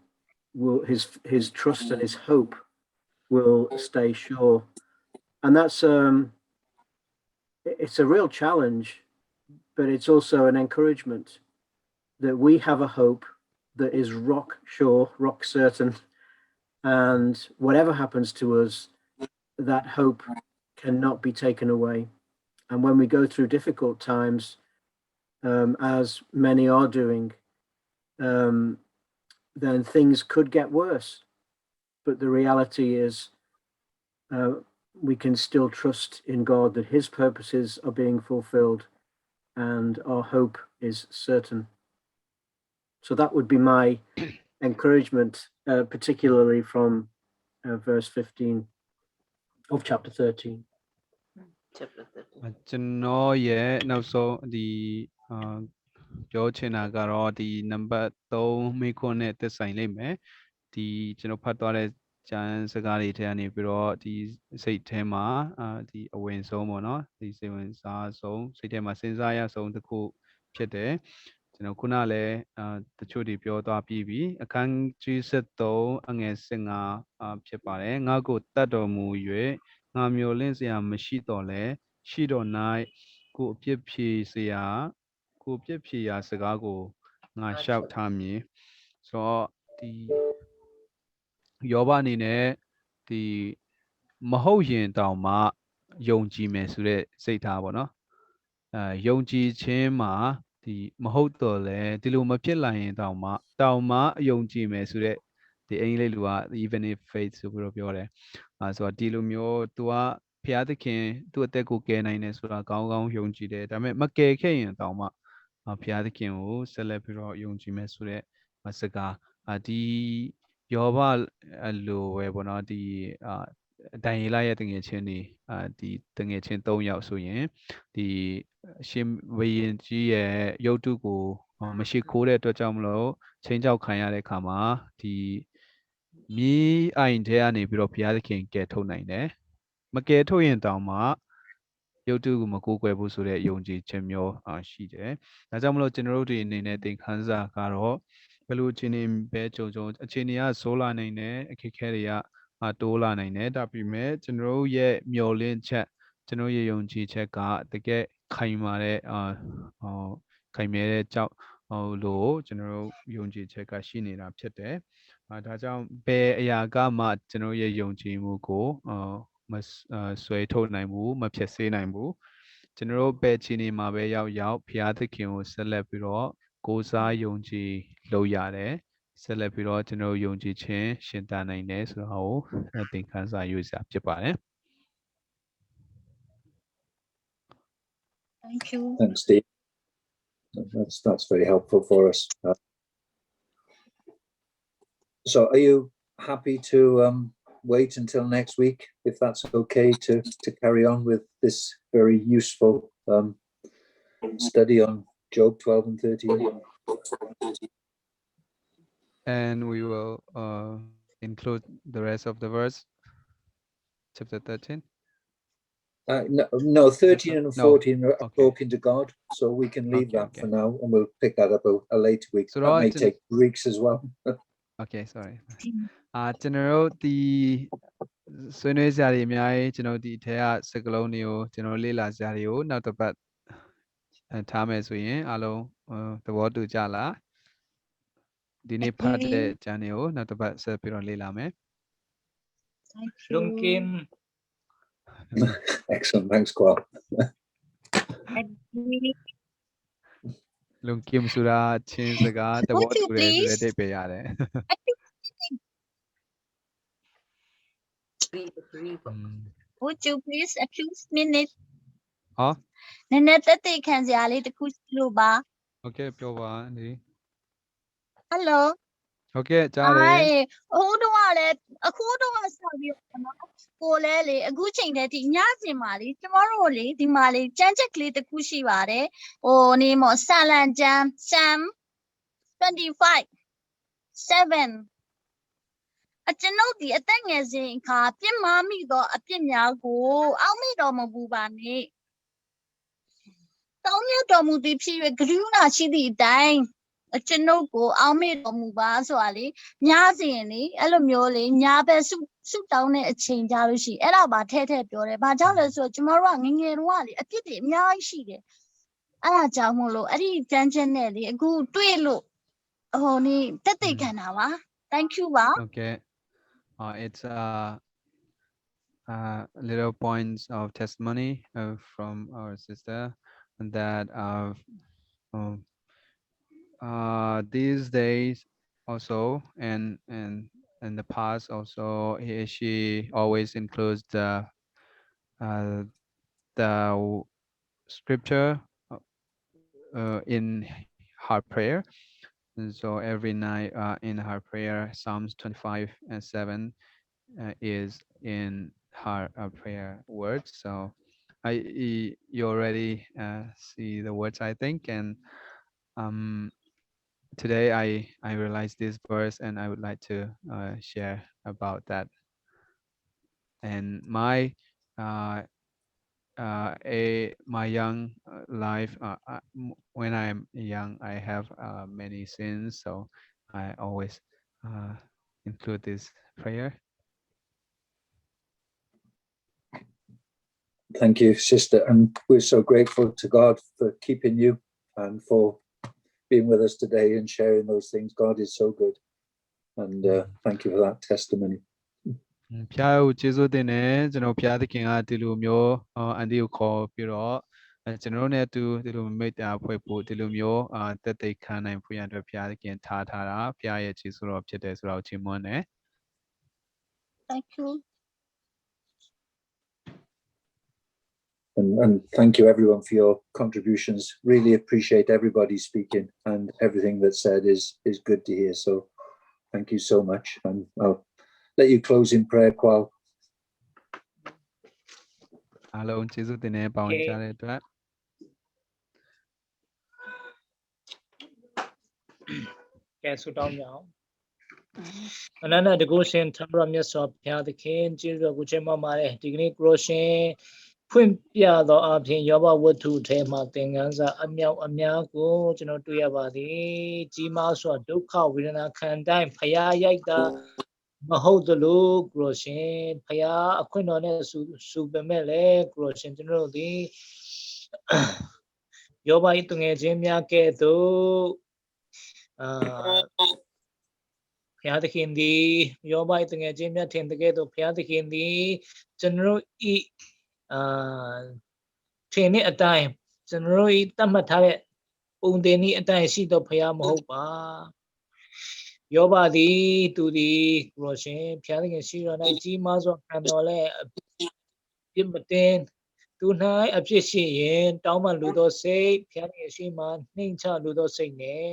will his trust and his hope will stay sure. And that's it's a real challenge, but it's also an encouragement that we have a hope that is rock sure, rock certain, and whatever happens to us, that hope cannot be taken away. And when we go through difficult times, as many are doing, then things could get worse. But the reality is we can still trust in God that his purposes are being fulfilled and our hope is certain. So that would be my encouragement, particularly from verse 15 of chapter 13. chapter 13 ကျွန်တော်ရဲ့နောက်ဆုံးဒီပြောချင်တာကတော့ဒီနံပါတ်3မိခွန်းနဲ့သက်ဆိုင်လိမ့်မယ်ဒီကျွန်တော်ဖတ်သွားတဲ့ကျမ်းစကားတွေထဲကနေပြီးတော့ဒီစိတ်ထဲမှာဒီအဝင်ဆုံးပေါ့နော်ဒီစိတ်ဝင်စားဆုံးစိတ်ထဲမှာစဉ်းစားရဆုံးတစ်ခုဖြစ်တယ်ကျွန် ကျွန်တော်ခုနလည်းတချို့တွေပြောသွားပြီးပြီအခန်းကြီး73အငယ်15ဖြစ်ပါတယ်ငါကိုတတ်တော်မူ၍ငါမျော်လင့်စရာမရှိတော့လဲရှိတော်၌ကိုအပြစ်ဖြေစရာကိုပြစ်ဖြေရာစကားကိုငါလျှောက်ထားမည်ဆိုတော့ဒီယောဘအနေနဲ့ဒီမဟုတ်ရင်တောင်မှယုံကြည်မယ်ဆိုတဲ့စိတ်ထားပေါ့နော်ယုံကြည်ခြင်းမှာဒီမဟုတ်တော့လဲဒီလိုမဖြစ်လာရင်တောင်မှယုံကြည်မယ်ဆိုတဲ့ဒီအင်္ဂလိပ်လိုက even if faith ဆိုပြီးတော့ပြောတယ်ဆိုတော့ဒီလိုမျိုး तू ကဘုရားသခင်သူ့အသက်ကိုကယ်နိုင်တယ်ဆိုတာကောင်းကောင်းယုံကြည်တယ်ဒါပေမဲ့မကယ်ခဲ့ရင်တောင်မှဘုရားသခင်ကိုဆက်လက်ပြီးတော့ယုံကြည်မယ်ဆိုတဲ့စကားဒီယောဘလိုပဲပေါ့နော်ဒီဒိုင်ယေလရဲ့တငယ်ချင်းတွေဒီတငယ်ချင်း၃ယောက်ဆိုရင်ဒီရှင်ဝေရင်ကြီးရဲ့ရုပ်တုကိုမရှိခိုးတဲ့အတွက်ကြောင့်မလို့ချင်းကြောက်ခံရတဲ့အခါမှာဒီမြေအိုင်ထဲကနေပြီးတော့ဘုရားသခင်ကယ်ထုတ်နိုင်တယ်မကယ်ထုတ်ရင်တောင်မှရုပ်တုကိုမကိုးကွယ်ဘူးဆိုတဲ့ယုံကြည်ခြင်းမျိုးရှိတယ်ဒါကြောင့်မလို့ကျွန်တော်တို့ဒီအနေနဲ့သင်ခန်းစာကတော့ဘယ်လိုအခြေအနေပဲကြုံအခြေအနေကဆိုးလာနိုင်တယ်အခက်အခဲတွေကတိုးလာနိုင်တယ်ဒါပေမဲ့ကျွန်တော်တို့ရဲ့မျှော်လင့်ချက်ကျွန်တော်ရဲ့ယုံကြည်ချက်ကတကယ်ခိုင်မာတဲ့ခိုင်မြဲတဲ့ကြောက်လို့ကျွန်တော်တို့ယုံကြည်ချက်ကရှိနေတာဖြစ်တယ်ဒါကြောင့်ဘယ်အရာကမှကျွန်တော်ရဲ့ယုံကြည်မှုကိုမဆွဲထုတ်နိုင်ဘူးမဖြစ်စေနိုင်ဘူးကျွန်တော်တို့ဘယ်အခြေအနေမှာပဲရောက်ဘုရားသခင်ကိုဆက်လက်ပြီးတော့ကိုးစားယုံကြည်လို့ရတယ်ဆက်လက်ပြီးတော့ကျွန်တော်ယုံကြည်ခြင်းရှင်သန်နိုင်တယ်ဆိုတော့သင်ခန်းစာယူစရာဖြစ်ပါတယ် Thank you. Thanks, Steve. That's very helpful for us. So are you happy to wait until next week, if that's okay, to carry on with this very useful study on Job 12 and 13? And we will include the rest of the verse, chapter 13. No, 13 and 14 are okay. talking to God, so we can leave that for now, and we'll pick that up a later week. So that may take weeks as well. Okay, sorry. ကျွန်တော်တို့ဒီဆွေးနွေးစရာတွေအများကြီးကျွန်တော်ဒီထဲကစကားလုံးတွေကိုကျွန်တော်လေ့လာစရာတွေကိုနောက်တစ်ပတ်ထားမယ်ဆိုရင်အားလုံးသဘောတူကြလားဒီနေ့ဖတ်တဲ့ကျမ်းတွေကိုနောက်တစ်ပတ်ဆက်ပြီးတော့လေ့လာမယ် Thank you. Lung Kim. Excellent, thanks, Kwal. Lung Kim ဆိုတာချင်းစကားသဘောတူတယ်ဆိုတဲ့အဓိပ္ပာယ်ရတယ် Would you please excuse me? ဟော နည်းနည်းတက်တက်ခံစရာလေးတစ်ခုရှိလို့ပါ Okay ပြောပါဒီ Hello. Okay ကြားတယ် ဟိုတော့လည်းအခုတော့ဆက်ပြီးတော့ကိုလည်းလေအခုချိန်တည်းဒီညစဉ်မှာလေကျမတို့လေဒီမှာလေကြမ်းချက်ကလေးတစ်ခုရှိပါတယ်ဟိုနေမော်ဆာလန်ဂျမ် Sam 25 7ကျွန်ုပ်ဒီအသက်ငယ်စဉ်အခါပြစ်မှားမိသောအပြစ်များကိုအောက်မေ့တော်မမူပါနှင့်တောင်းမြတ်တော်မူသည်ဖြစ်၍ဂရုဏာရှိသည့်အတိုင်းကျွန်ုပ်ကိုအောက်မေ့တော်မူပါဆိုတာလေညစဉ်လေအဲ့လိုမျိုးလေညာဘက်ဆုတောင်းတဲ့အချိန်ကြလို့ရှိအဲ့ဒါပါထဲပြောတယ်ဘာကြောင့်လဲဆိုတော့ကျမတို့ကငငယ်တုန်းကလေအပြစ်တွေအများကြီးရှိတယ်အဲ့ဒါကြောင့်မို့လို့အဲ့ဒီကြမ်းချက်နဲ့လေအခုတွေ့လို့ဟိုနေတက်တက်ခံတာပါ Thank you ပါ Okay it's little points of testimony from our sister that these days also and in the past also she always includes the scripture in her prayer and so every night in her prayer Psalms 25 and 7 is in her prayer words so you already see the words I think and today I realized this verse and I would like to share about that and my my young life, when I'm young, I have many sins, so I always include this prayer. Thank you, sister. And we're so grateful to God for keeping you and for being with us today and sharing those things. God is so good. And thank you for that testimony. ဖျားကိုကျေးဇူးတင်တယ်ကျွန်တော်ဖျားသခင်ကဒီလိုမျိုးအန်ဒီကိုခေါ်ပြီးတော့ကျွန်တော်နဲ့အတူဒီလိုမိတ္တာဖွဲ့ဖို့ဒီလိုမျိုးတက်သိခံနိုင်ဖို့ရန်အတွက်ဖျားသခင်ထားထားတာဖျားရဲ့ကျေးဇူးတော်ဖြစ်တယ်ဆိုတော့ချီးမွမ်းတယ် Thank you. And thank you everyone for your contributions. Really appreciate everybody speaking, and everything that's said is good to hear. So thank you so much. And I'll let you close in prayer, Kwal. အားလုံးကျေးဇူးတင်နေပေါင်းကြတဲ့အတွက် ကဲဆုတောင်းကြအောင်အနန္တတကုရှင်ထာဝရမြတ်စွာဘုရားသခင်ကျေးဇူးတော်ကိုချီးမွမ်းပါတယ်ဒီကနေ့ကိုရရှင်ဖွင့်ပြသောအပြင်ယောဘဝတ္ထုထဲမှာသင်ခန်းစာအမြောက်အများကိုကျွန်တော်တွေ့ရပါသည်ကြီးမားစွာဒုက္ခဝေဒနာခံတိုင်းဖရာရိုက်တာမဟုတ်သလိုကိုရရှင်ဖရာအခွင့်တော်နဲ့ဆူပေမဲ့လည်းကိုရရှင်ကျွန်တော်တို့ဒီယောဘ၏တငယ်ချင်းများကဲ့သို့ဘုရားသခင်သည်ယောဘ၏တငယ်ချင်းများထင်တဲ့ကဲ့သို့ဘုရားသခင်သည်ကျွန်တော်ဤထင်တဲ့အတိုင်းကျွန်တော်ဤတတ်မှတ်ထားတဲ့ပုံသင်ဤအတိုင်းရှိတော့ဘုရားမဟုတ်ပါယောဘသည်သူသည်ကိုရရှင်ဘုရားသခင်ရှိတော်၌ကြီးမားစွာခံတော်လဲပြစ်မတင်သူ၌အဖြစ်ရှိရင်တောင်းပန်လူသောစိတ်ဘုရားသခင်ရှိမှနှိမ်ချလူသောစိတ်နဲ့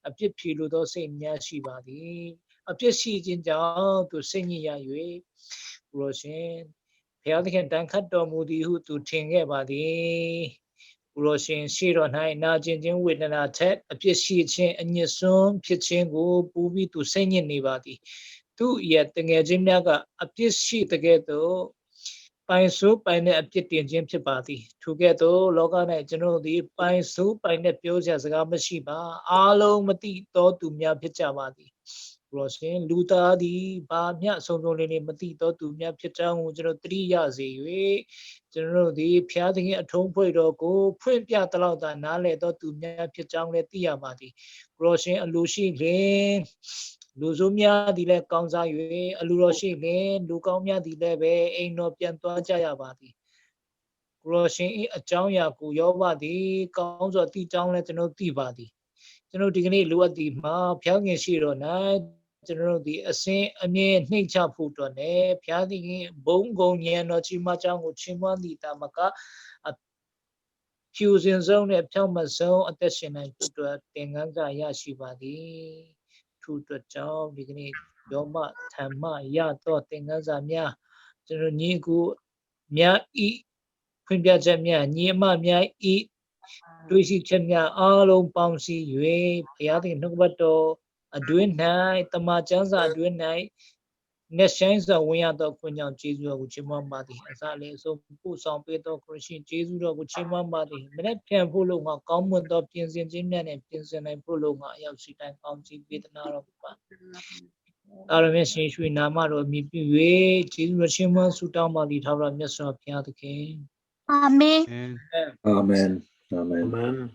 အပြစ်ဖြေလူသောစိတ်များရှိပါသည်အပြစ်ရှိခြင်းကြောင့်သူစိတ်ညစ်ရ၍ကိုရရှင်ဘုရားသခင်တန်ခတ်တော်မူသည်ဟုသူထင်ခဲ့ပါသည်ကိုရရှင်ရှိတော်၌နာကျင်ခြင်းဝေဒနာထက်အပြစ်ရှိခြင်းအညစ်စွန်းဖြစ်ခြင်းကိုပူပြီးသူစိတ်ညစ်နေပါသည်သူရဲ့တငယ်ချင်းများကအပြစ်ရှိတဲ့ကဲ့သို့ပိုင်ဆိုးပိုင်တဲ့အပြစ်တင်ခြင်းဖြစ်ပါသည်ထိုကဲ့သို့လောက၌ကျွန်တော်သည်ပိုင်ဆိုးပိုင်တဲ့ပြောစရာစကားမရှိပါအားလုံးမသိသောသူများဖြစ်ကြပါသည်ကိုရှင်လူသားသည်ဘာမျှအဆုံးဆုံးလေးလေးမသိသောသူများဖြစ်ကြောင်းကိုကျွန်တော်သတိရစေ၍ကျွန်တော်သည်ဘုရားသခင်အထုံးဖွဲ့တော်ကိုဖွင့်ပြသလောက်သာနားလည်သောသူများဖြစ်ကြောင်းလည်းသိရပါသည်ကိုရှင်အလိုရှိလင်လူဆိုးများသည်လည်းကောင်းစား၍အလူတော်ရှိလင်လူကောင်းများသည်လည်းပဲအိမ်တော်ပြန်သွားကြရပါသည်ကိုရှင်၏အကြောင်းအရာကိုယောဘသည်ကောင်းစွာသိကြောင်းလည်းကျွန်တော်သိပါသည်ကျွန်တော်ဒီကနေ့လိုအပ်သည်မှာဘုရားခင်ရှိတော်၌ကျွန်တော်ဒီအစဉ်အမြဲနှိမ့်ချဖို့အတွက်နဲ့ဘုရားသခင်ဘုံဂုံဉာဏ်တော်ကြီးမကြောင်းကိုချီးမွမ်းသည့်တာမကဖြူစင်ဆုံးနဲ့ဖြောင့်မတ်ဆုံးအသက်ရှင်နိုင်ဖို့အတွက်သင်ခန်းစာရရှိပါသည်ထို့အတွက်ကြောင့်ဒီကနေ့ယောမဓမ္မရသောသင်ခန်းစာများကျွန်တော်ညီကိုများဤဖွင့်ပြချက်များညီအမများဤတွေ့ရှိချက်များအားလုံးပေါင်းစည်း၍ဘုရားသခင်နှုတ်ကပတ်တော်အတွင်း၌တမန်ကျမ်းစာအတွင်း၌မျက်ဆိုင်စွာဝင်ရသောခွင့်ကြောင့်ကျေးဇူးတော်ကိုချီးမွမ်းပါသည်အစလည်းအဆုံးပို့ဆောင်ပေးသောခရစ်ရှင်ကျေးဇူးတော်ကိုချီးမွမ်းပါသည်မနေ့ပြန်ဖို့လို့ငါကောင်းမွန်သောပြင်ဆင်ခြင်းများနဲ့ပြင်ဆင်နိုင်ဖို့လို့ငါအရောက်ရှိတိုင်းကောင်းချီးပေးသနာတော်မူပါအာရမေရှင်ရွှေနာမတော်အမိပြု၍ကျေးဇူးတော်ချီးမွမ်းဆုတောင်းပါသည်ထာဝရမြတ်စွာဘုရားသခင် Amen. Amen. Amen.